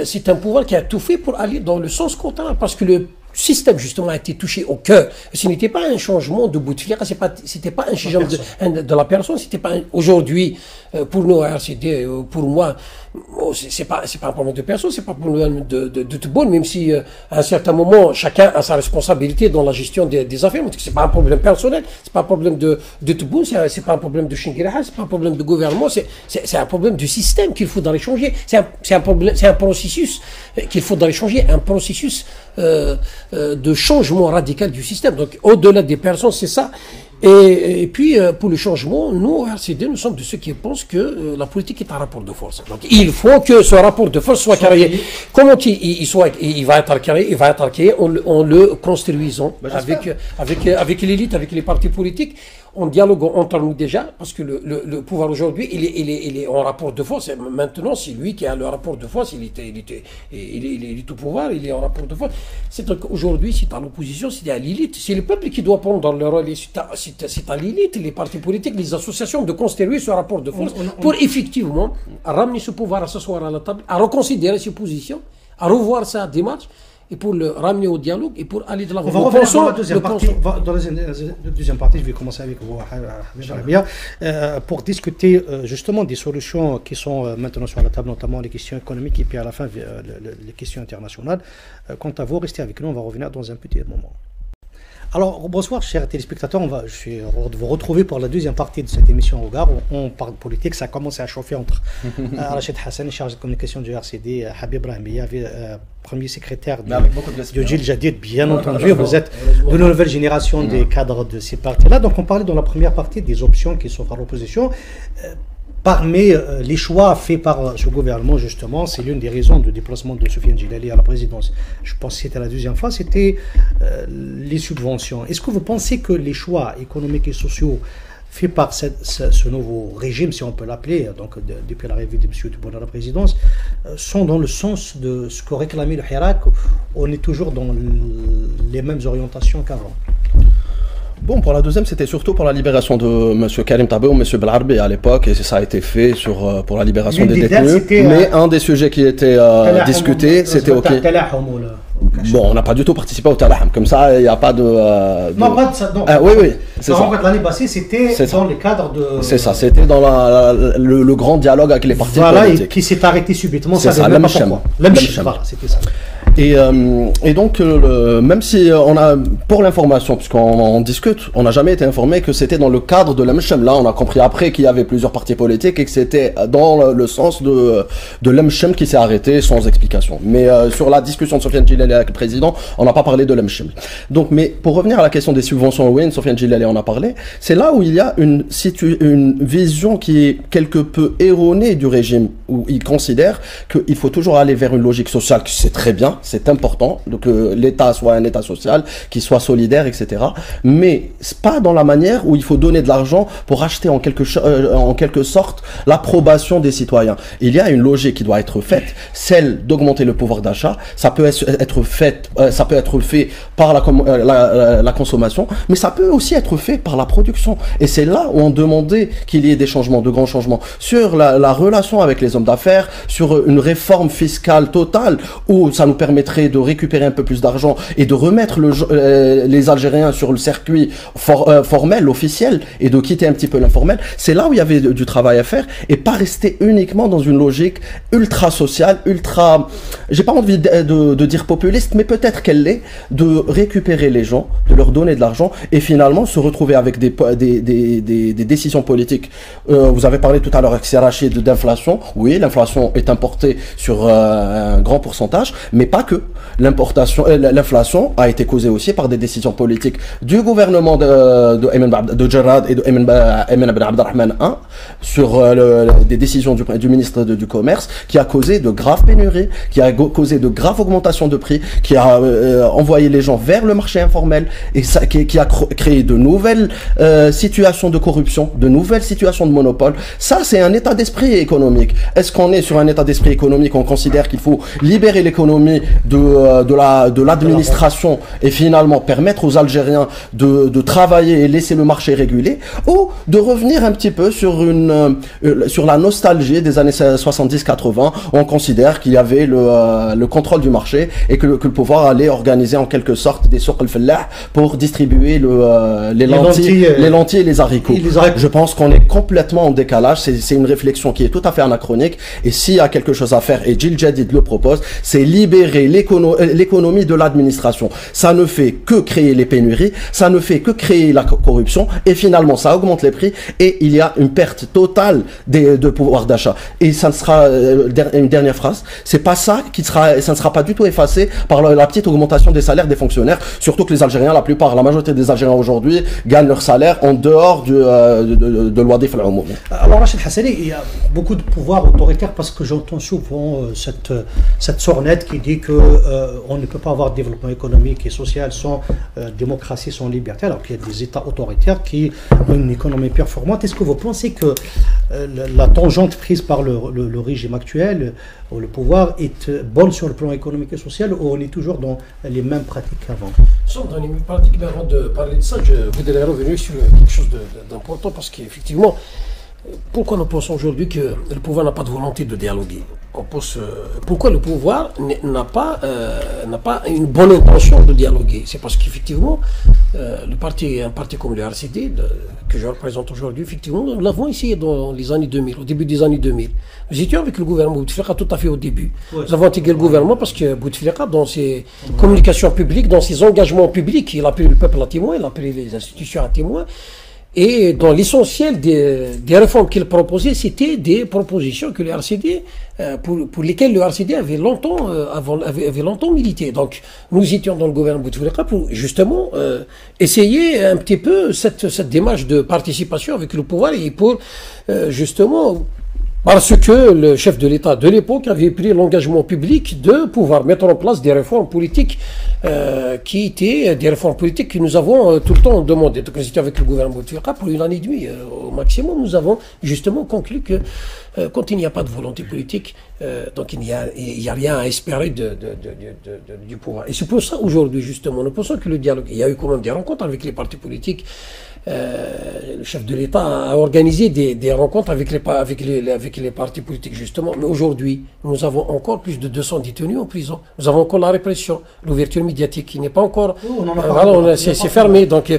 c'est un pouvoir qui a tout fait pour aller dans le sens contraire, parce que le système justement a été touché au cœur. Ce n'était pas un changement de Bouteflika, c'était pas un changement de la personne, c'était pas aujourd'hui pour nous à RCD, pour moi, c'est pas un problème de personne, c'est pas un problème de tout bon, même si à un certain moment chacun a sa responsabilité dans la gestion des affaires. C'est pas un problème personnel, c'est pas un problème de tout bon, c'est pas un problème de Chinguiraha, c'est pas un problème de gouvernement, c'est un problème du système qu'il faudrait changer. C'est un processus qu'il faudrait changer, un processus de changement radical du système. Donc au-delà des personnes, c'est ça. Et puis pour le changement, nous au RCD, nous sommes de ceux qui pensent que la politique est un rapport de force. Donc il faut que ce rapport de force soit carré. Comment il va être carré, en le construisant avec l'élite, avec les partis politiques. On dialogue entre nous déjà, parce que le pouvoir aujourd'hui, il est en rapport de force. Et maintenant, c'est lui qui a le rapport de force, il est au pouvoir, il est en rapport de force. Aujourd'hui, c'est à l'opposition, c'est à l'élite. C'est le peuple qui doit prendre le rôle. C'est à l'élite, les partis politiques, les associations, de construire ce rapport de force pour effectivement ramener ce pouvoir à s'asseoir à la table, à reconsidérer ses positions, à revoir sa démarche, et pour le ramener au dialogue et pour aller de l'avant. On va revenir dans la deuxième partie. Dans la deuxième partie, je vais commencer avec vous, Rabia, pour discuter justement des solutions qui sont maintenant sur la table, notamment les questions économiques et puis à la fin les questions internationales. Quant à vous, restez avec nous, on va revenir dans un petit moment. Alors, bonsoir, chers téléspectateurs. Je suis heureux de vous retrouver pour la deuxième partie de cette émission Regard. On parle politique, ça a commencé à chauffer entre Rachid Hassani, chargé de communication du RCD, Habib Ramia, premier secrétaire de Djil Jadid, bien entendu. Vous êtes de la nouvelle génération des cadres de ces partis-là. Donc, on parlait dans la première partie des options qui sont à l'opposition. Parmi les choix faits par ce gouvernement, justement, c'est l'une des raisons du déplacement de Soufiane Djilali à la présidence. Je pense que c'était la deuxième fois, c'était les subventions. Est-ce que vous pensez que les choix économiques et sociaux faits par ce nouveau régime, si on peut l'appeler, donc depuis l'arrivée de M. Tebboune à la présidence, sont dans le sens de ce que réclamait le Hirak? On est toujours dans les mêmes orientations qu'avant? Bon, pour la deuxième, c'était surtout pour la libération de M. Karim Tabé ou M. Belarbi à l'époque, et ça a été fait pour la libération des détenus. Mais un des sujets qui était discuté, c'était OK. Bon, on n'a pas du tout participé au Talaham, comme ça, il n'y a pas de... Non, pas de ça, non. Oui, oui, c'est ça. En fait, l'année passée, c'était dans le cadre de... C'est ça, c'était dans le grand dialogue avec les partis politiques. Voilà, qui s'est arrêté subitement, c'est ça, l'Amchem. Voilà, c'était ça. Et donc, même si on a, pour l'information, puisqu'on discute, on n'a jamais été informé que c'était dans le cadre de l'Amchem. Là, on a compris après qu'il y avait plusieurs partis politiques et que c'était dans le sens de l'Amchem qui s'est arrêté sans explication. Mais sur la discussion de Sofiane Djillali avec le président, on n'a pas parlé de l'Amchem. Donc, mais pour revenir à la question des subventions, oui, Sofiane Djillali en a parlé, c'est là où il y a une vision qui est quelque peu erronée du régime, où il considère qu'il faut toujours aller vers une logique sociale, que c'est très bien, c'est important, que l'État soit un État social, qu'il soit solidaire, etc. Mais c'est pas dans la manière où il faut donner de l'argent pour acheter en quelque sorte l'approbation des citoyens. Il y a une logique qui doit être faite, celle d'augmenter le pouvoir d'achat. Ça peut être fait par la consommation, mais ça peut aussi être fait par la production. Et c'est là où on demandait qu'il y ait des changements, de grands changements, sur la relation avec les hommes d'affaires, sur une réforme fiscale totale où ça nous permettrait de récupérer un peu plus d'argent et de remettre les Algériens sur le circuit formel, officiel, et de quitter un petit peu l'informel. C'est là où il y avait du travail à faire et pas rester uniquement dans une logique ultra sociale, j'ai pas envie de dire populiste, mais peut-être qu'elle l'est, de récupérer les gens, de leur donner de l'argent et finalement se retrouver avec des décisions politiques. Vous avez parlé tout à l'heure avec Rachid d'inflation. Oui, l'inflation est importée sur un grand pourcentage, mais pas que. L'inflation a été causée aussi par des décisions politiques du gouvernement de Jarrad et de Ayman Ben Abdelrahman I sur des décisions du ministre du Commerce qui a causé de graves pénuries, qui a causé de graves augmentations de prix, qui a envoyé les gens vers le marché informel et qui a créé de nouvelles situations de corruption, de nouvelles situations de monopole. Ça, c'est un état d'esprit économique. Est-ce qu'on est sur un état d'esprit économique, on considère qu'il faut libérer l'économie de l'administration et finalement permettre aux Algériens de travailler et laisser le marché réguler, ou de revenir un petit peu sur la nostalgie des années 70-80, où on considère qu'il y avait le contrôle du marché et que le pouvoir allait organiser en quelque sorte des souq al-fallah pour distribuer les lentilles et les haricots. Je pense qu'on est complètement en décalage, c'est une réflexion qui est tout à fait anachronique, et s'il y a quelque chose à faire, et Djil Jadid le propose, c'est libérer l'économie de l'administration. Ça ne fait que créer les pénuries, ça ne fait que créer la corruption, et finalement ça augmente les prix, et il y a une perte totale de pouvoir d'achat. Et ça ne sera, une dernière phrase, c'est pas ça ça ne sera pas du tout effacé par la petite augmentation des salaires des fonctionnaires, surtout que les Algériens, la majorité des Algériens aujourd'hui gagnent leur salaire en dehors de l'Wadif al-Oumoum. Alors Rachid Hassani, il y a beaucoup de pouvoir autoritaire parce que j'entends souvent cette sornette qui dit que on ne peut pas avoir de développement économique et social sans démocratie, sans liberté, alors qu'il y a des États autoritaires qui ont une économie performante. Est-ce que vous pensez que la tangente prise par le régime actuel, le pouvoir, est bonne sur le plan économique et social, ou on est toujours dans les mêmes pratiques qu'avant? Nous sommes dans les mêmes pratiques, mais avant de parler de ça, je voudrais revenir sur quelque chose d'important, parce qu'effectivement, pourquoi nous pensons aujourd'hui que le pouvoir n'a pas de volonté de dialoguer? Pourquoi le pouvoir n'a pas une bonne intention de dialoguer? C'est parce qu'effectivement, un parti comme le RCD, que je représente aujourd'hui, effectivement, nous l'avons essayé dans les années 2000, au début des années 2000. Nous étions avec le gouvernement Bouteflika tout à fait au début. Ouais. Nous avons intégré le gouvernement parce que Bouteflika, dans ses communications publiques, dans ses engagements publics, il a appelé le peuple à témoin, il a appelé les institutions à témoin. Et dans l'essentiel des réformes qu'il proposait, c'était des propositions que le RCD, pour lesquelles le RCD avait longtemps milité. Donc, nous étions dans le gouvernement Bouteflika pour justement essayer un petit peu cette démarche de participation avec le pouvoir, et pour justement, parce que le chef de l'État de l'époque avait pris l'engagement public de pouvoir mettre en place des réformes politiques qui étaient des réformes politiques que nous avons tout le temps demandé. Donc, nous étions avec le gouvernement Bouteflika pour 1 an et demi au maximum. Nous avons justement conclu que quand il n'y a pas de volonté politique, Donc il n'y a rien à espérer du pouvoir. Et c'est pour ça aujourd'hui justement, nous pensons que le dialogue, il y a eu quand même des rencontres avec les partis politiques. Le chef de l'État a organisé des rencontres avec les partis politiques justement. Mais aujourd'hui, nous avons encore plus de 200 détenus en prison. Nous avons encore la répression, l'ouverture médiatique qui n'est pas encore... c'est fermé. Donc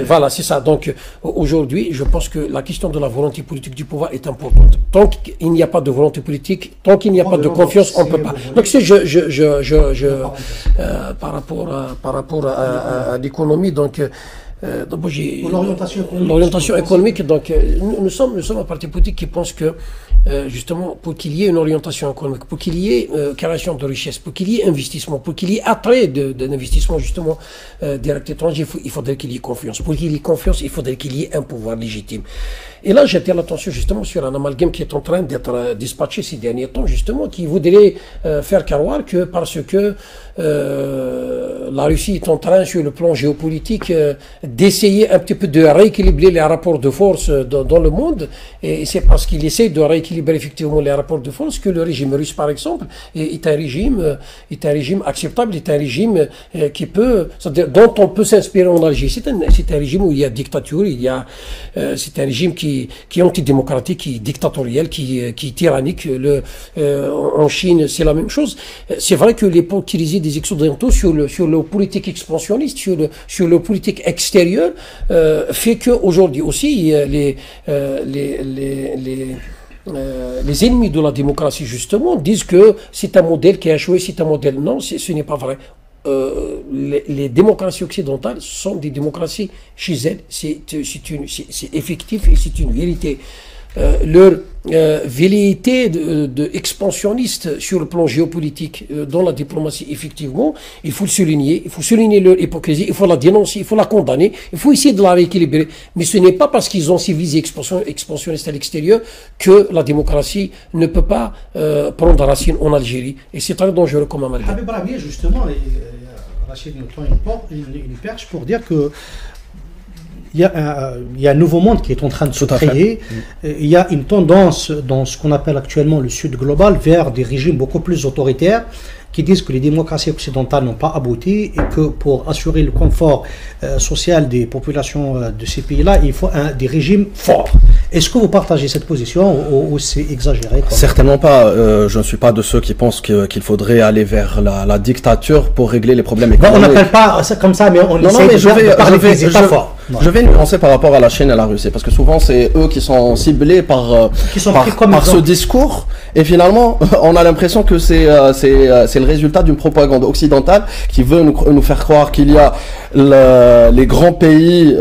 voilà, c'est ça. Donc aujourd'hui, je pense que la question de la volonté politique du pouvoir est importante. Tant qu'il n'y a pas de volonté politique, tant qu'il n'y a pas de confiance, on ne peut pas. Donc par rapport à l'économie, donc l'orientation économique. Donc, nous sommes un parti politique qui pense que justement, pour qu'il y ait une orientation économique, pour qu'il y ait création de richesse, pour qu'il y ait investissement, pour qu'il y ait attrait d'investissement justement direct étranger, il faudrait qu'il y ait confiance. Pour qu'il y ait confiance, il faudrait qu'il y ait un pouvoir légitime. Et là, j'attire l'attention justement sur un amalgame qui est en train d'être dispatché ces derniers temps, justement, qui voudrait faire croire que parce que la Russie est en train, sur le plan géopolitique, d'essayer un petit peu de rééquilibrer les rapports de force dans le monde, et c'est parce qu'il essaie de rééquilibrer effectivement les rapports de force que le régime russe, par exemple, est un régime acceptable, est un régime qui peut, dont on peut s'inspirer en Algérie. C'est un régime où il y a dictature, c'est un régime qui est antidémocratique, qui est dictatorial, qui est tyrannique. En Chine, c'est la même chose. C'est vrai que les utiliser des Occidentaux sur le politique expansionniste, sur le politique extérieur, fait qu'aujourd'hui aussi, les ennemis de la démocratie, justement, disent que c'est un modèle qui a échoué, c'est un modèle. Non, ce n'est pas vrai. Les démocraties occidentales sont des démocraties chez elles. C'est effectif et c'est une vérité. Leur velléité expansionniste sur le plan géopolitique dans la diplomatie, effectivement, il faut le souligner, leur hypocrisie, il faut la dénoncer, il faut la condamner, il faut essayer de la rééquilibrer. Mais ce n'est pas parce qu'ils ont ces visées expansionnistes à l'extérieur que la démocratie ne peut pas prendre racine en Algérie. Et c'est très dangereux comme un malgré. Habib Rabie, justement, Rachid nous tend une perche pour dire que il y a un nouveau monde qui est en train de se créer. Il y a une tendance dans ce qu'on appelle actuellement le Sud global vers des régimes beaucoup plus autoritaires qui disent que les démocraties occidentales n'ont pas abouti et que pour assurer le confort social des populations de ces pays-là, il faut des régimes forts. Est-ce que vous partagez cette position ou c'est exagéré? Certainement pas. Je ne suis pas de ceux qui pensent qu'il faudrait aller vers la dictature pour régler les problèmes économiques. On n'appelle pas ça comme ça, mais on essaie de parler des États forts. Je vais nuancer par rapport à la Chine et à la Russie, parce que souvent c'est eux qui sont ciblés par ce discours, et finalement on a l'impression que c'est le résultat d'une propagande occidentale qui veut nous faire croire qu'il y a les grands pays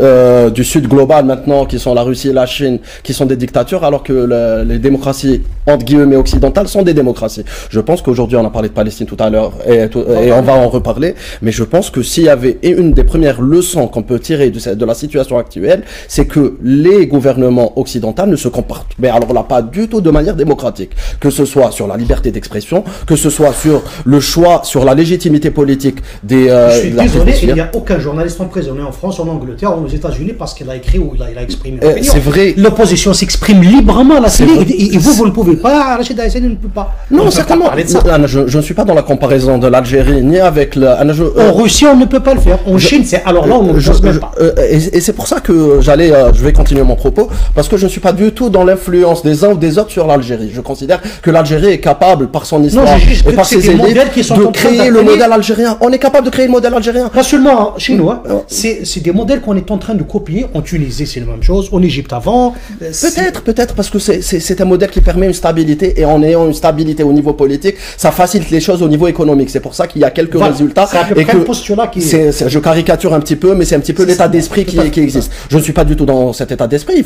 du Sud global maintenant, qui sont la Russie et la Chine, qui sont des dictatures, alors que les démocraties entre guillemets occidentales sont des démocraties. Je pense qu'aujourd'hui, on a parlé de Palestine tout à l'heure et on va en reparler, mais je pense que s'il y avait une des premières leçons qu'on peut tirer de la situation actuelle, c'est que les gouvernements occidentaux ne se comportent, mais alors là, pas du tout de manière démocratique, que ce soit sur la liberté d'expression, que ce soit sur le choix, sur la légitimité politique des... Je suis désolé, il n'y a aucun journaliste emprisonné en France, en Angleterre ou aux États-Unis parce qu'il a écrit ou il a exprimé une opinion. C'est vrai. L'opposition s'exprime librement à la télé et vous ne pouvez pas. Rachid Haïssani ne peut pas. Non, certainement. Je ne suis pas dans la comparaison de l'Algérie ni avec en Russie, on ne peut pas le faire. En Chine, c'est alors là, on ne le même pas. Et c'est pour ça que je vais continuer mon propos, parce que je ne suis pas du tout dans l'influence des uns ou des autres sur l'Algérie. Je considère que l'Algérie est capable, par son histoire et par ses élites, de créer le modèle algérien. On est capable de créer le modèle algérien. Pas seulement chez nous. C'est des modèles qu'on est en train de copier. En Tunisie, c'est la même chose. En Égypte avant. Peut-être, parce que c'est un modèle qui permet une stabilité, et en ayant une stabilité au niveau politique, ça facilite les choses au niveau économique. C'est pour ça qu'il y a quelques résultats. C'est à peu près le postulat qui je caricature un petit peu, mais c'est un petit peu l'état d'esprit qui existe. Je ne suis pas du tout dans cet état d'esprit.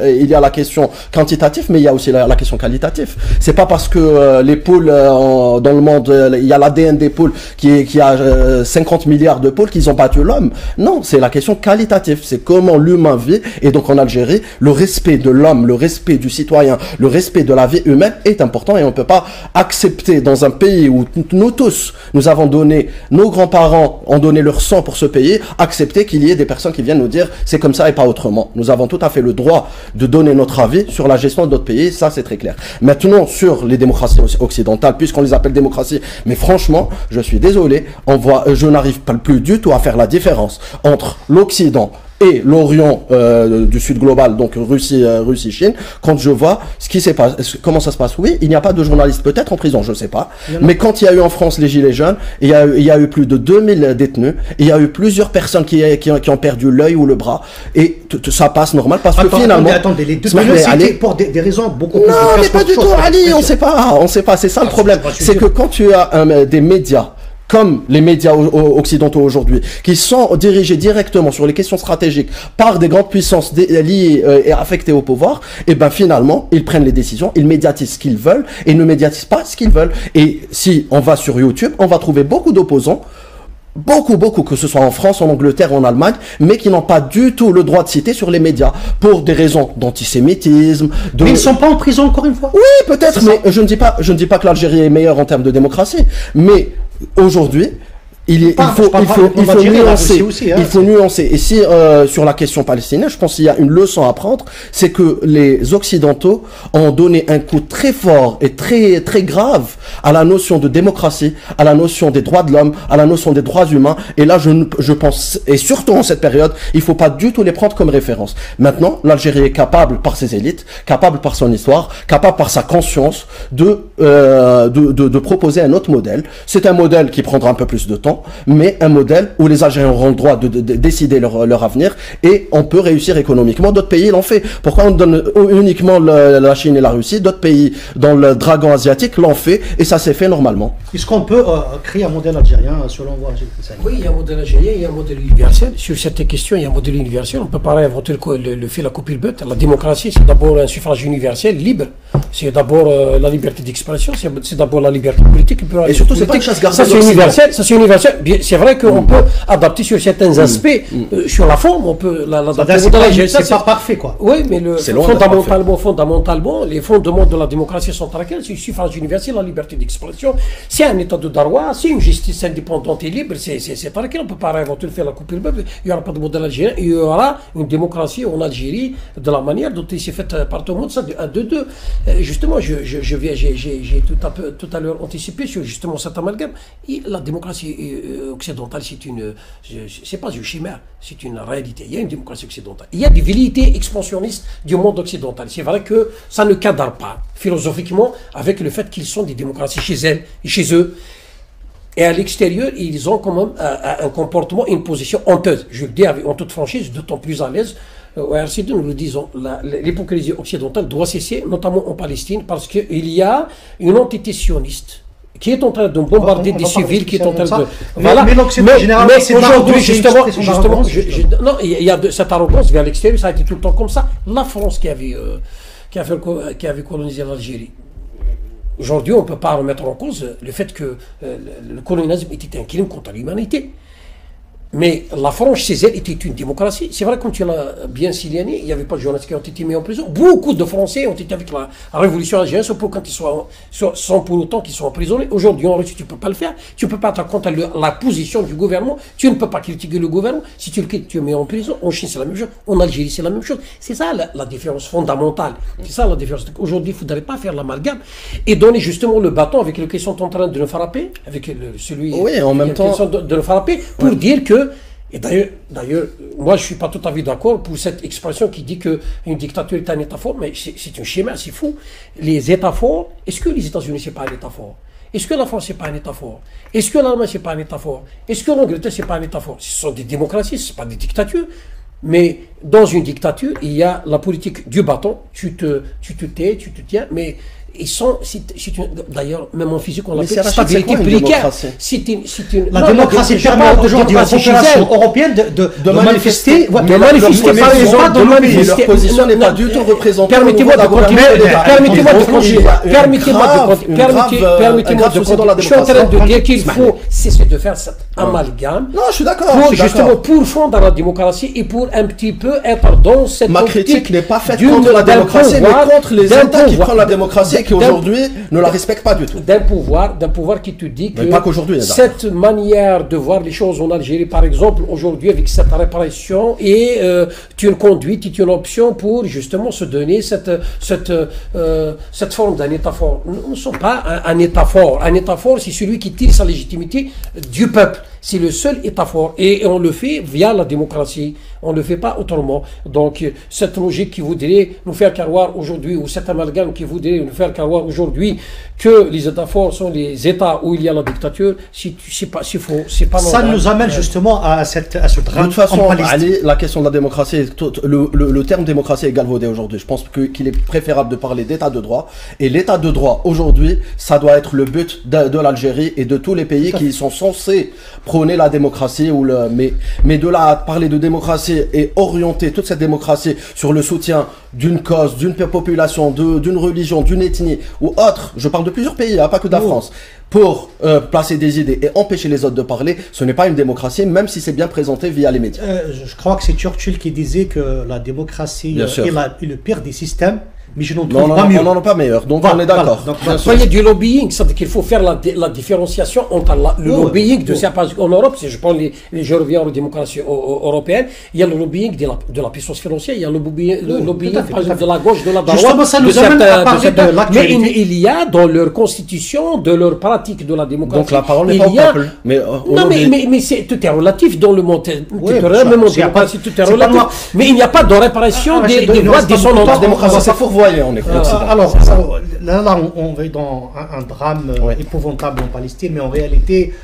Il y a la question quantitative, mais il y a aussi la question qualitative. C'est pas parce que les poules dans le monde, il y a l'ADN des poules qui a 50 milliards de poules qu'ils ont battu l'homme. Non, c'est la question qualitative. C'est comment l'humain vit. Et donc en Algérie, le respect de l'homme, le respect du citoyen, le respect de la vie humaine est important, et on ne peut pas accepter dans un pays où nous tous, nous avons donné, nos grands-parents ont donné leur sang pour ce pays, accepter qu'il y ait des personnes qui viennent viennent nous dire c'est comme ça et pas autrement. Nous avons tout à fait le droit de donner notre avis sur la gestion de notre pays, ça c'est très clair. Maintenant, sur les démocraties occidentales, puisqu'on les appelle démocraties, mais franchement, je suis désolé, je n'arrive pas plus du tout à faire la différence entre l'Occident et l'Orient du Sud global, donc Russie, Chine, quand je vois ce qui s'est passé, comment ça se passe. Oui, il n'y a pas de journalistes peut-être en prison, je ne sais pas. Mais quand il y a eu en France les Gilets jaunes, il y a eu plus de 2000 détenus, il y a eu plusieurs personnes qui ont perdu l'œil ou le bras, et ça passe normal parce que finalement... Attendez, les 2000 c'était pour des raisons beaucoup plus... Non, mais pas du tout, Ali, on sait pas, c'est ça le problème. C'est que quand tu as des médias, comme les médias occidentaux aujourd'hui, qui sont dirigés directement sur les questions stratégiques par des grandes puissances liées et affectées au pouvoir, et ben finalement, ils prennent les décisions, ils médiatisent ce qu'ils veulent et ne médiatisent pas ce qu'ils veulent. Et si on va sur YouTube, on va trouver beaucoup d'opposants, beaucoup, que ce soit en France, en Angleterre, en Allemagne, mais qui n'ont pas du tout le droit de citer sur les médias, pour des raisons d'antisémitisme, Mais ils ne sont pas en prison, encore une fois. Oui, peut-être, mais je ne dis pas que l'Algérie est meilleure en termes de démocratie, mais aujourd'hui, il faut nuancer. Et si sur la question palestinienne, je pense qu'il y a une leçon à prendre, c'est que les Occidentaux ont donné un coup très fort et très très grave à la notion de démocratie, à la notion des droits de l'homme, à la notion des droits humains. Et là, je pense, et surtout en cette période, il faut pas du tout les prendre comme référence. Maintenant, l'Algérie est capable par ses élites, capable par son histoire, capable par sa conscience de proposer un autre modèle. C'est un modèle qui prendra un peu plus de temps, mais un modèle où les Algériens auront le droit de décider leur avenir, et on peut réussir économiquement. D'autres pays l'ont fait. Pourquoi on donne uniquement la Chine et la Russie? D'autres pays dans le dragon asiatique l'ont fait, et ça s'est fait normalement. Est-ce qu'on peut créer un modèle algérien selon vous? Oui, il y a un modèle algérien, il y a un modèle universel. Sur cette question, il y a un modèle universel. On peut pas inventer le fait, la copie, le but. La démocratie, c'est d'abord un suffrage universel, libre. C'est d'abord la liberté d'expression, c'est d'abord la liberté politique. Et surtout, c'est pas une chasse gardée. Ça, c'est universel. Ça, c'est universel. C'est vrai qu'on peut adapter sur certains aspects, sur la forme, on peut l'adapter. C'est pas parfait, quoi. Oui, mais fondamentalement, les fondements de la démocratie sont à laquelle c'est le suffrage universel, la liberté d'expression, c'est un état de droit, c'est une justice indépendante et libre, c'est à laquelle on ne peut pas réinventer le fait la coupe et le peuple. Il n'y aura pas de modèle algérien, il y aura une démocratie en Algérie de la manière dont il s'est fait par tout le monde, ça de 1, 2, 2. Justement, j'ai tout à l'heure anticipé sur justement cet amalgame. Et la démocratie occidentale, c'est pas une chimère, c'est une réalité. Il y a une démocratie occidentale. Il y a des velléités expansionnistes du monde occidental. C'est vrai que ça ne cadre pas philosophiquement avec le fait qu'ils sont des démocraties chez eux. Et à l'extérieur, ils ont quand même un comportement, une position honteuse. Je le dis en toute franchise, d'autant plus à l'aise. Au RCD, nous le disons, l'hypocrisie occidentale doit cesser, notamment en Palestine, parce qu'il y a une entité sioniste qui est en train de bombarder des civils, qui est en train de... Voilà. Mais aujourd'hui, justement, non, il y a cette arrogance vers l'extérieur, ça a été tout le temps comme ça. La France qui avait colonisé l'Algérie. Aujourd'hui, on ne peut pas remettre en cause le fait que le colonialisme était un crime contre l'humanité. Mais la France, chez elle, était une démocratie. C'est vrai, comme tu l'as bien signalé, il n'y avait pas de journalistes qui ont été mis en prison. Beaucoup de Français ont été avec la révolution algérienne, sans pour autant qu'ils soient emprisonnés. Aujourd'hui, en Russie, tu ne peux pas le faire. Tu ne peux pas te compte la position du gouvernement. Tu ne peux pas critiquer le gouvernement. Si tu le critiques, tu le mets en prison. En Chine, c'est la même chose. En Algérie, c'est la même chose. C'est ça la différence fondamentale. C'est ça la différence. Aujourd'hui, il ne faudrait pas faire l'amalgame et donner justement le bâton avec lequel ils sont en train de le frapper, avec celui en même temps de le frapper, pour dire que. Et d'ailleurs, moi je ne suis pas tout à fait d'accord pour cette expression qui dit qu'une dictature est un État fort, mais c'est une chimère, c'est fou. Les États forts, est-ce que les États-Unis c'est pas un État fort? Est-ce que la France c'est pas un État fort? Est-ce que l'Allemagne c'est pas un État fort? Est-ce que l'Angleterre c'est pas un État fort? Ce sont des démocraties, ce ne sont pas des dictatures. Mais dans une dictature, il y a la politique du bâton, tu te tais, tu te tiens, mais ils sont, d'ailleurs, même en physique, on l'appelle stabilité précaire. La démocratie permet aujourd'hui aux populations européennes de manifester. De manifester, par exemple, de manifester. Leur position n'est pas du tout représentée. Permettez-moi de continuer. Permettez-moi de continuer. Je suis en train de dire qu'il faut cesser de faire cet amalgame. Non, je suis d'accord. Justement, pour fondre la démocratie et pour un petit peu être dans cette Ma critique n'est pas faite contre la démocratie, mais contre les États qui prennent la démocratie et qui aujourd'hui ne la respectent pas du tout. D'un pouvoir qui te dit que pas qu'aujourd'hui, cette manière de voir les choses en Algérie, par exemple, aujourd'hui, avec cette répression, est une conduite, est une option pour justement se donner cette forme d'un État fort. Nous ne sommes pas un État fort. Un État fort, c'est celui qui tire sa légitimité du peuple. C'est le seul État fort. Et on le fait via la démocratie. On ne le fait pas autrement. Donc, cette logique qui voudrait nous faire croire aujourd'hui, ou cet amalgame qui voudrait nous faire croire aujourd'hui que les États forts sont les États où il y a la dictature, c'est faux. C'est pas normal. Ça nous amène justement à ce drame. De toute façon, Ali, la question de la démocratie, le terme démocratie est galvaudé aujourd'hui. Je pense qu'il est préférable de parler d'état de droit. Et l'état de droit, aujourd'hui, ça doit être le but de l'Algérie et de tous les pays qui sont censés prôner la démocratie. Mais de là à parler de démocratie et orienter toute cette démocratie sur le soutien d'une cause, d'une population, d'une religion, d'une ethnie ou autre, je parle de plusieurs pays, pas que de la France, pour placer des idées et empêcher les autres de parler, ce n'est pas une démocratie, même si c'est bien présenté via les médias. Je crois que c'est Churchill qui disait que la démocratie est le pire des systèmes. Mais je n'en trouve pas mieux. On n'en a pas meilleur, donc on est d'accord. Il y a du lobbying, c'est-à-dire qu'il faut faire la différenciation entre le lobbying de en Europe, si je prends je reviens aux démocraties européennes, il y a le lobbying de la puissance financière, il y a le lobbying par exemple de la gauche, de la droite, mais il y a dans leur constitution, de leur pratique de la démocratie. Donc la parole n'est pas au peuple. Mais tout est relatif dans le monde. Tout est relatif. Mais il n'y a pas de réparation des droits descendants. La démocratie, ça fourvoie. Alors, là, on va dans un drame épouvantable en Palestine, mais en réalité,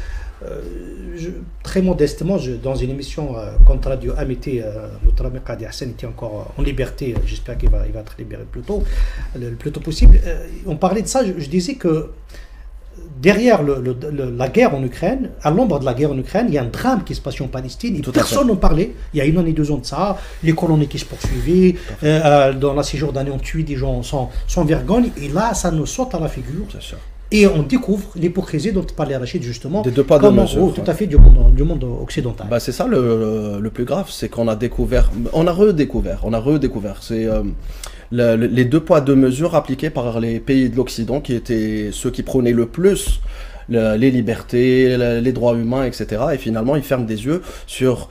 très modestement, dans une émission contre Radio Amity, notre ami Qadi Hassan était encore en liberté, j'espère qu'il va être libéré le plus tôt possible. On parlait de ça, je disais que derrière la guerre en Ukraine, à l'ombre de la guerre en Ukraine, il y a un drame qui se passe en Palestine et personne n'en parlait. Il y a 1 an et 2 ans de ça, les colonies qui se poursuivaient, dans la Cisjordanie on tue des gens sans vergogne, et là ça nous saute à la figure. Et on découvre l'hypocrisie dont parlait Rachid justement, des deux pas de mesure, tout à fait du monde occidental. C'est ça le plus grave, c'est qu'on a découvert, on a redécouvert, c'est les 2 poids 2 mesures appliquées par les pays de l'Occident qui étaient ceux qui prônaient le plus les libertés, les droits humains, etc. Et finalement, ils ferment des yeux sur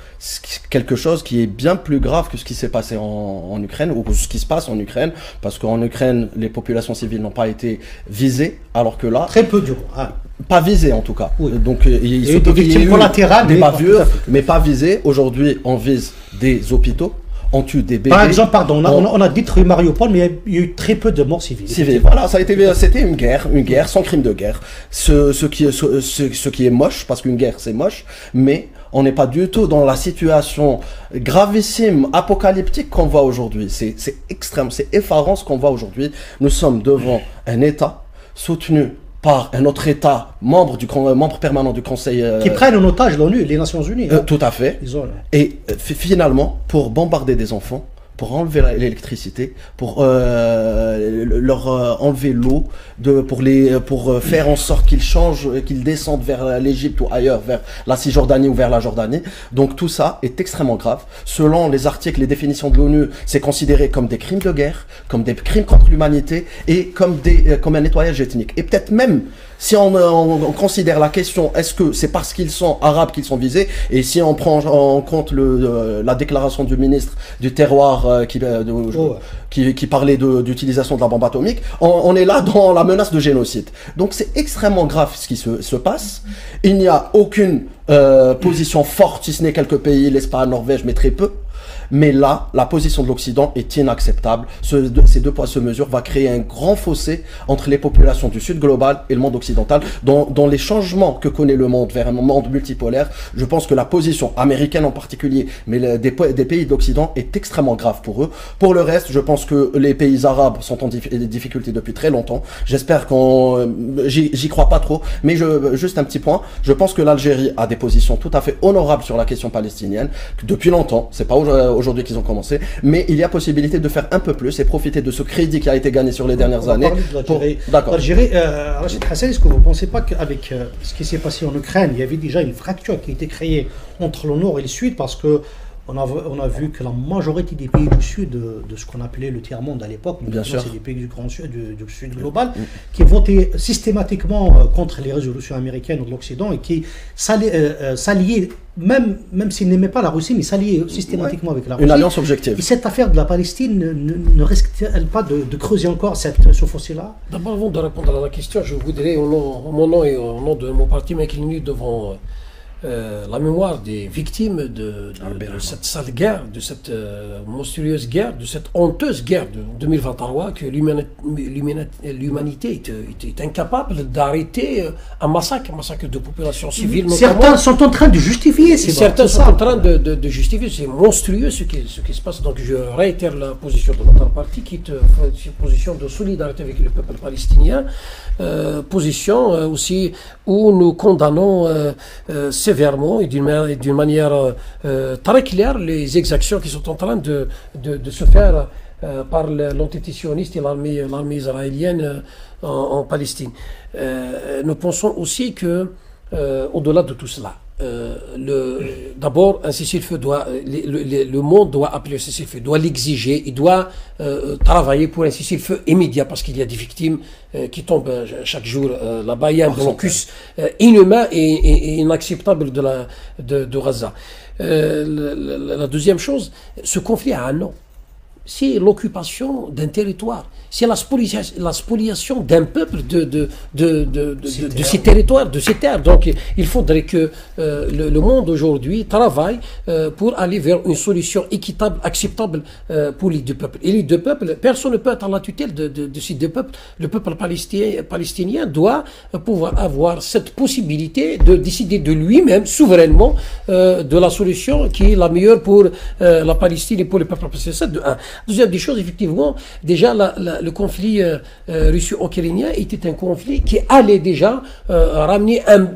quelque chose qui est bien plus grave que ce qui s'est passé en Ukraine, ou ce qui se passe en Ukraine, parce qu'en Ukraine, les populations civiles n'ont pas été visées, alors que là... Très peu du coup. Pas visées en tout cas. Oui. Donc il se peut qu'il y ait eu des bavures, mais pas visées. Aujourd'hui, on vise des hôpitaux. On tue des bébés. Par exemple, on a détruit Mariupol, mais il y a eu très peu de morts civiles. Voilà, c'était une guerre sans crime de guerre. Ce qui est moche, parce qu'une guerre c'est moche, mais on n'est pas du tout dans la situation gravissime, apocalyptique qu'on voit aujourd'hui. C'est extrême, c'est effarant ce qu'on voit aujourd'hui. Nous sommes devant un État soutenu par un autre État, membre permanent du Conseil... qui prennent en otage l'ONU, les Nations Unies. Tout à fait. Et finalement, pour bombarder des enfants, pour enlever l'électricité, pour leur enlever l'eau, pour faire en sorte qu'ils changent, qu'ils descendent vers l'Égypte ou ailleurs, vers la Cisjordanie ou vers la Jordanie. Donc tout ça est extrêmement grave. Selon les articles, les définitions de l'ONU, c'est considéré comme des crimes de guerre, comme des crimes contre l'humanité et comme un nettoyage ethnique. Et peut-être même, si on considère la question, est-ce que c'est parce qu'ils sont arabes qu'ils sont visés, et si on prend en compte la déclaration du ministre du terroir qui parlait d'utilisation de la bombe atomique, on est là dans la menace de génocide. Donc c'est extrêmement grave ce qui se passe. Il n'y a aucune position forte, si ce n'est quelques pays, l'Espagne, Norvège, mais très peu. Mais là, la position de l'Occident est inacceptable. Ces 2 poids 2 mesures va créer un grand fossé entre les populations du Sud global et le monde occidental. Dans les changements que connaît le monde vers un monde multipolaire, je pense que la position américaine en particulier, mais des pays d'Occident est extrêmement grave pour eux. Pour le reste, je pense que les pays arabes sont en difficulté depuis très longtemps. J'espère j'y crois pas trop, mais juste un petit point. Je pense que l'Algérie a des positions tout à fait honorables sur la question palestinienne depuis longtemps. C'est pas aujourd'hui qu'ils ont commencé, mais il y a possibilité de faire un peu plus et profiter de ce crédit qui a été gagné sur les dernières années. D'accord. L'Algérie, Rachid Hassan, est-ce que vous ne pensez pas qu'avec ce qui s'est passé en Ukraine, il y avait déjà une fracture qui a été créée entre le Nord et le Sud, parce que on a vu que la majorité des pays du Sud, de ce qu'on appelait le tiers-monde à l'époque, c'est des pays du Grand Sud, du Sud global, qui votaient systématiquement contre les résolutions américaines ou de l'Occident et qui s'alliaient, même s'ils n'aimaient pas la Russie, mais s'alliaient systématiquement avec la Russie. Une alliance objective. Et cette affaire de la Palestine ne risque-t-elle pas de creuser encore ce fossé-là? D'abord, avant de répondre à la question, je voudrais, en mon nom et au nom de mon parti, m'incliner devant la mémoire des victimes de cette sale guerre, de cette monstrueuse guerre, de cette honteuse guerre de 2023, que l'humanité est incapable d'arrêter un massacre de population civile. Certains sont en train de justifier. Certains sont en train de justifier. C'est monstrueux ce qui se passe. Donc je réitère la position de notre parti, qui est une position de solidarité avec le peuple palestinien, position aussi où nous condamnons sévèrement et d'une manière très claire les exactions qui sont en train de se faire par l'entité sioniste et l'armée israélienne en Palestine. Nous pensons aussi que, au-delà de tout cela, d'abord, un cessez-le-feu le monde doit appeler un cessez-le-feu, doit l'exiger, il doit travailler pour un cessez-le-feu immédiat, parce qu'il y a des victimes qui tombent chaque jour là-bas. Il y a un blocus inhumain et inacceptable de Gaza. La deuxième chose, ce conflit a un nom. C'est l'occupation d'un territoire, c'est la spoliation d'un peuple de ces territoires, de ces terres. Donc il faudrait que le monde aujourd'hui travaille pour aller vers une solution équitable, acceptable pour les deux peuples. Et les deux peuples, personne ne peut être à la tutelle de ces deux peuples. Le peuple palestinien doit pouvoir avoir cette possibilité de décider de lui-même, souverainement, de la solution qui est la meilleure pour la Palestine et pour le peuple palestinien. De un. Deuxième des choses, effectivement, déjà le conflit russo-ukrainien était un conflit qui allait déjà ramener un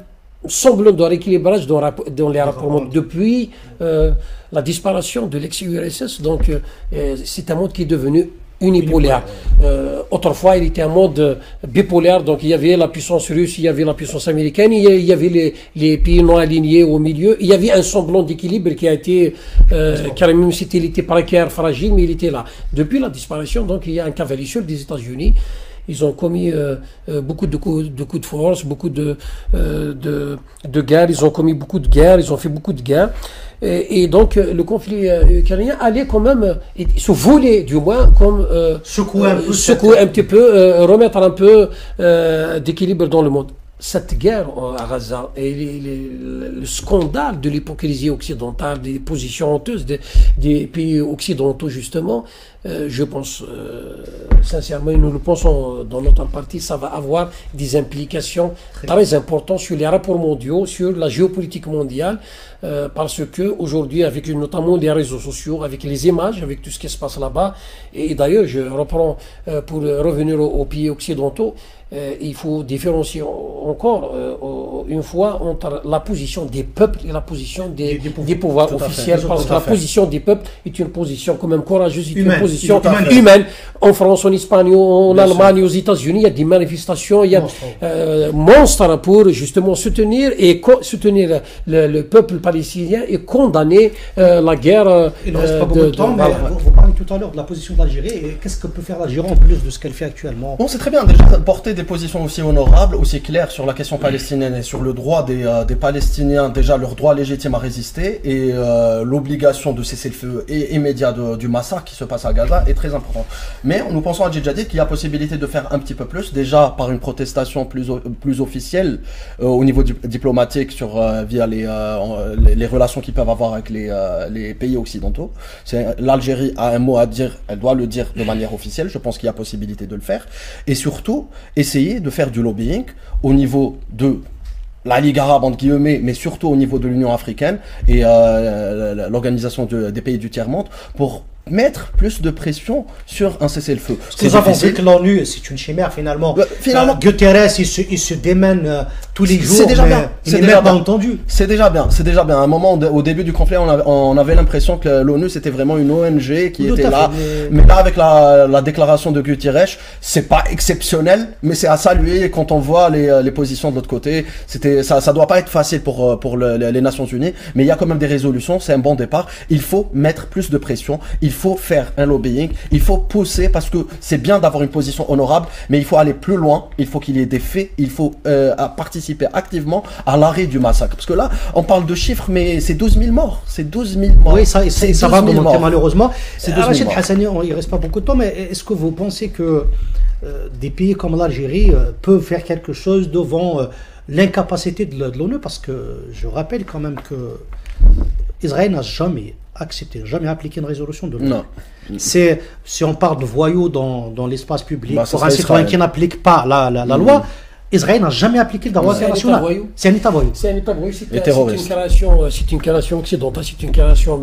semblant de rééquilibrage dans les rapports mondiaux. Depuis la disparition de l'ex-URSS, donc c'est un monde qui est devenu unipolaire. Autrefois, il était un monde bipolaire, donc il y avait la puissance russe, il y avait la puissance américaine, il y avait les pays non alignés au milieu, il y avait un semblant d'équilibre qui a été, même si il était précaire, fragile, mais il était là. Depuis la disparition, donc il y a un cavalier seul des États-Unis. Ils ont commis beaucoup de coups de force, beaucoup de guerres, ils ont commis beaucoup de guerres, ils ont fait beaucoup de guerres. Et donc le conflit ukrainien allait quand même se voler, du moins, comme secouer un petit peu, remettre un peu d'équilibre dans le monde. Cette guerre à Gaza et le scandale de l'hypocrisie occidentale, des positions honteuses des pays occidentaux, justement, je pense sincèrement, et nous le pensons dans notre parti, ça va avoir des implications très importantes sur les rapports mondiaux, sur la géopolitique mondiale, parce que aujourd'hui, avec notamment les réseaux sociaux, avec les images, avec tout ce qui se passe là-bas, et d'ailleurs, je reprends pour revenir aux pays occidentaux, il faut différencier encore une fois entre la position des peuples et la position des pouvoirs officiels, parce que la position des peuples est une position quand même courageuse, c'est une position humaine. En France, en Espagne, en Allemagne, aux États-Unis, il y a des manifestations, il y a monstres pour justement soutenir soutenir le peuple palestinien et condamner la guerre. Il ne reste pas beaucoup de temps, mais vous parlez tout à l'heure de la position de l'Algérie, et qu'est-ce que peut faire l'Algérie en plus de ce qu'elle fait actuellement? Bon, c'est très bien déjà porter des positions aussi honorables, aussi claires sur la question palestinienne et sur le droit des Palestiniens, déjà leur droit légitime à résister, et l'obligation de cesser le feu immédiat du massacre qui se passe à Gaza est très important. Mais nous pensons à Djidjadid qu'il y a possibilité de faire un petit peu plus, déjà par une protestation plus officielle au niveau diplomatique via les relations qu'ils peuvent avoir avec les pays occidentaux. L'Algérie a un mot à dire, elle doit le dire de manière officielle, je pense qu'il y a possibilité de le faire, et surtout essayer de faire du lobbying au niveau de la Ligue arabe, entre guillemets, mais surtout au niveau de l'Union africaine et l'organisation des pays du tiers-monde, pour mettre plus de pression sur un cessez-le-feu. Nous avons vu que l'ONU, c'est une chimère finalement. Guterres, il se démène tous les jours. C'est déjà bien. Il n'est même pas entendu. C'est déjà bien. C'est déjà bien. À un moment, au début du conflit, on avait l'impression que l'ONU c'était vraiment une ONG qui était là. Mais là, avec la déclaration de Guterres, c'est pas exceptionnel, mais c'est à saluer. Quand on voit les positions de l'autre côté, ça doit pas être facile pour les Nations Unies, mais il y a quand même des résolutions. C'est un bon départ. Il faut mettre plus de pression. Il faut faire un lobbying, il faut pousser parce que c'est bien d'avoir une position honorable, mais il faut aller plus loin, il faut qu'il y ait des faits, il faut participer activement à l'arrêt du massacre. Parce que là, on parle de chiffres, mais c'est 12 000 morts. C'est 12 000 morts. Oui, ça va remonter malheureusement. C'est 12 000 Rachid morts. Hassani, il ne reste pas beaucoup de temps, mais est-ce que vous pensez que des pays comme l'Algérie peuvent faire quelque chose devant l'incapacité de l'ONU? Parce que je rappelle quand même que Israël n'a jamais accepté, jamais appliqué une résolution de l'ONU. Non. Si on parle de voyous dans l'espace public, pour un citoyen qui n'applique pas la loi, Israël n'a jamais appliqué le droit international. C'est un État voyou. C'est un État voyou. C'est une création occidentale, c'est une création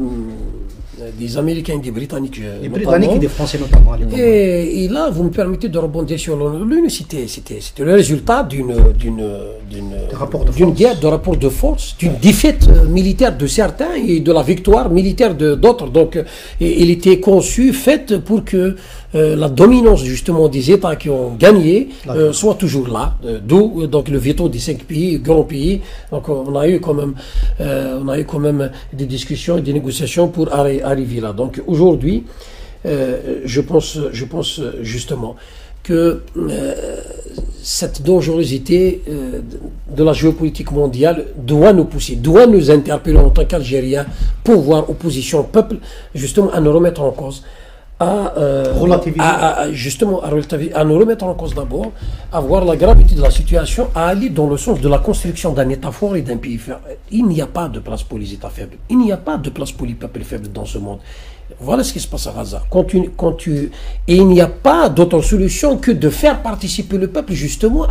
des Américains, des Britanniques. Des Britanniques et des Français notamment. Et là, vous me permettez de rebondir sur l'ONU. C'était le résultat d'une guerre de rapport de force, d'une défaite militaire de certains et de la victoire militaire d'autres. Donc, il était conçu, fait pour que la dominance justement des États qui ont gagné soit toujours là. D'où donc le veto des 5 pays, grands pays. Donc, on a eu quand même des discussions et des négociations pour arriver là. Donc aujourd'hui, je pense justement que cette dangerosité de la géopolitique mondiale doit nous pousser, doit nous interpeller en tant qu'Algériens, pouvoir, opposition, peuple, justement à nous remettre en cause, à nous remettre en cause d'abord, à voir la gravité de la situation, à aller dans le sens de la construction d'un État fort et d'un pays fort. Il n'y a pas de place pour les États faibles. Il n'y a pas de place pour les peuples faibles dans ce monde. Voilà ce qui se passe à Gaza. Et il n'y a pas d'autre solution que de faire participer le peuple justement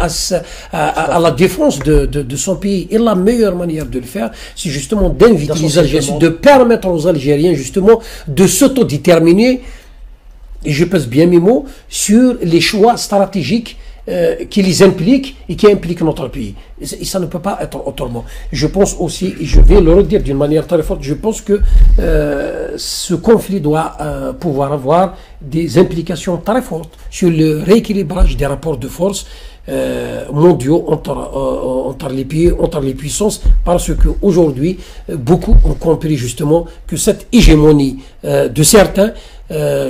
à la défense de son pays. Et la meilleure manière de le faire, c'est justement d'inviter les Algériens, de permettre aux Algériens justement de s'autodéterminer, et je pèse bien mes mots, sur les choix stratégiques qui les impliquent et qui impliquent notre pays. Et ça ne peut pas être autrement. Je pense aussi, et je vais le redire d'une manière très forte, je pense que ce conflit doit pouvoir avoir des implications très fortes sur le rééquilibrage des rapports de force mondiaux entre les pays, entre les puissances, parce qu'aujourd'hui, beaucoup ont compris justement que cette hégémonie de certains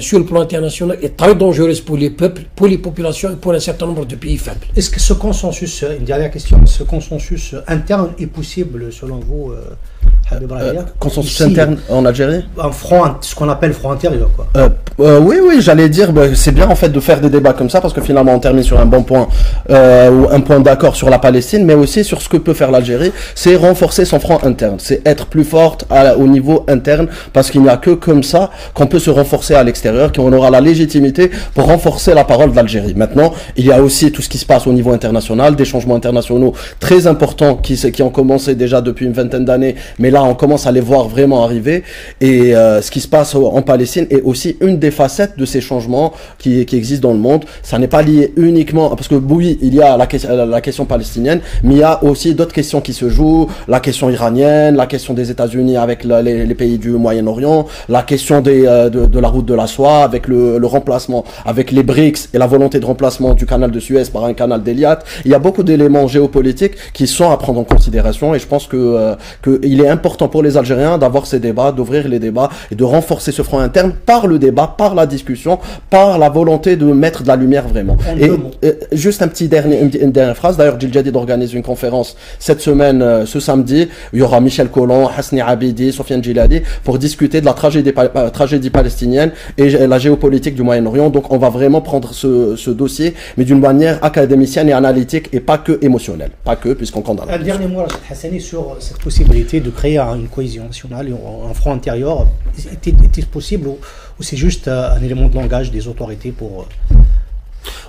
sur le plan international est très dangereuse pour les peuples, pour les populations et pour un certain nombre de pays faibles. Est-ce que ce consensus, une dernière question, ce consensus interne est possible selon vous, Habib Rahia? Consensus interne en Algérie? Un front, ce qu'on appelle front intérieur, quoi. Oui, j'allais dire, c'est bien en fait de faire des débats comme ça parce que finalement on termine sur un bon point ou un point d'accord sur la Palestine, mais aussi sur ce que peut faire l'Algérie, c'est renforcer son front interne, c'est être plus forte au niveau interne parce qu'il n'y a que comme ça qu'on peut se renforcer à l'extérieur, qu'on aura la légitimité pour renforcer la parole de l'Algérie. Maintenant, il y a aussi tout ce qui se passe au niveau international, des changements internationaux très importants qui ont commencé déjà depuis une vingtaine d'années, mais là on commence à les voir vraiment arriver. Et ce qui se passe en Palestine est aussi une des facettes de ces changements qui existent dans le monde. Ça n'est pas lié uniquement, parce que oui, il y a la question palestinienne, mais il y a aussi d'autres questions qui se jouent, la question iranienne, la question des États-Unis avec les pays du Moyen-Orient, la question de la route de la soie, avec le remplacement, avec les BRICS et la volonté de remplacement du canal de Suez par un canal d'Eliat. Il y a beaucoup d'éléments géopolitiques qui sont à prendre en considération et je pense que il est important pour les Algériens d'avoir ces débats, d'ouvrir les débats et de renforcer ce front interne par le débat, par la discussion, par la volonté de mettre de la lumière vraiment. Et juste une dernière phrase, d'ailleurs Djil Jadid organise une conférence cette semaine, ce samedi, il y aura Michel Collomb, Hasni Abidi, Sofiane Djilali pour discuter de la tragédie palestinienne et la géopolitique du Moyen-Orient. Donc on va vraiment prendre ce dossier, mais d'une manière académicienne et analytique et pas que émotionnelle. Pas que, puisqu'on condamne. Un dernier mot, Rachid Hassani, sur cette possibilité de créer une cohésion nationale, un front intérieur. Est-il possible ou c'est juste un élément de langage des autorités pour...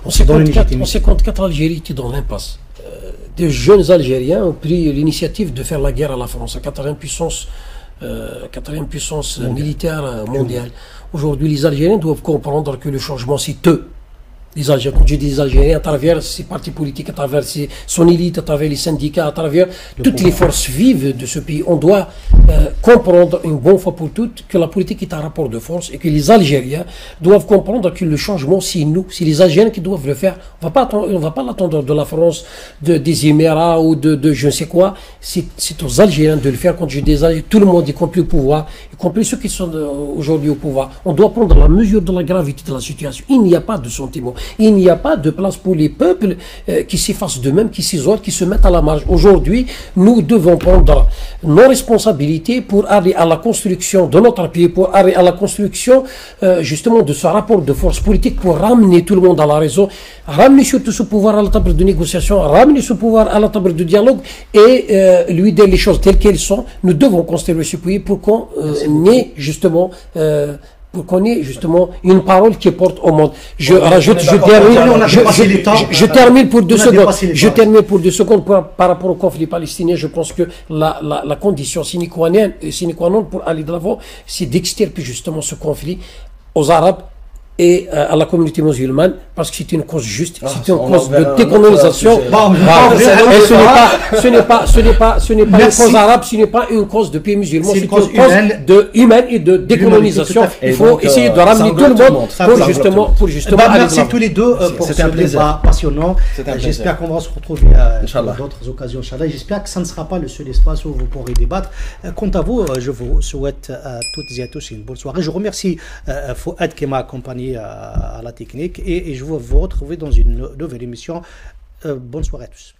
On sait qu'en Algérie était dans l'impasse. Des jeunes Algériens ont pris l'initiative de faire la guerre à la France, à quatrième puissance militaire mondiale. Aujourd'hui, les Algériens doivent comprendre que le changement, c'est eux. Les Algériens, quand je dis les Algériens, à travers ses partis politiques, à travers son élite, à travers les syndicats, à travers toutes les forces vives de ce pays, on doit comprendre une bonne fois pour toutes que la politique est un rapport de force et que les Algériens doivent comprendre que le changement, c'est nous, c'est les Algériens qui doivent le faire. On va pas l'attendre de la France, des Émirats ou de je ne sais quoi. C'est aux Algériens de le faire. Quand je dis Algériens, tout le monde, y compris le pouvoir, y compris ceux qui sont aujourd'hui au pouvoir. On doit prendre la mesure de la gravité de la situation. Il n'y a pas de sentiment. Il n'y a pas de place pour les peuples qui s'effacent d'eux-mêmes, qui s'isolent, qui se mettent à la marge. Aujourd'hui, nous devons prendre nos responsabilités pour aller à la construction de notre pays, pour aller à la construction justement de ce rapport de force politique, pour ramener tout le monde à la raison, ramener surtout ce pouvoir à la table de négociation, ramener ce pouvoir à la table de dialogue et lui dire les choses telles qu'elles sont. Nous devons construire ce pays pour qu'on ait justement une parole qui porte au monde. Je termine pour 2 secondes. Je termine pour 2 secondes par rapport au conflit palestinien. Je pense que la condition sine qua non pour aller de l'avant, c'est d'extirper justement ce conflit aux Arabes et à la communauté musulmane, parce que c'est une cause juste, c'est une cause de décolonisation. Ce n'est pas une cause arabe, ce n'est pas une cause de pays musulman, c'est une cause humaine et de décolonisation. Il faut essayer de ramener tout le monde pour justement aller merci tous les deux pour ce débat passionnant. J'espère qu'on va se retrouver dans d'autres occasions. J'espère que ça ne sera pas le seul espace où vous pourrez débattre. Quant à vous, je vous souhaite à toutes et à tous une bonne soirée. Je remercie Fouad qui m'a accompagné à la technique et je vais vous retrouver dans une nouvelle émission. Bonne soirée à tous.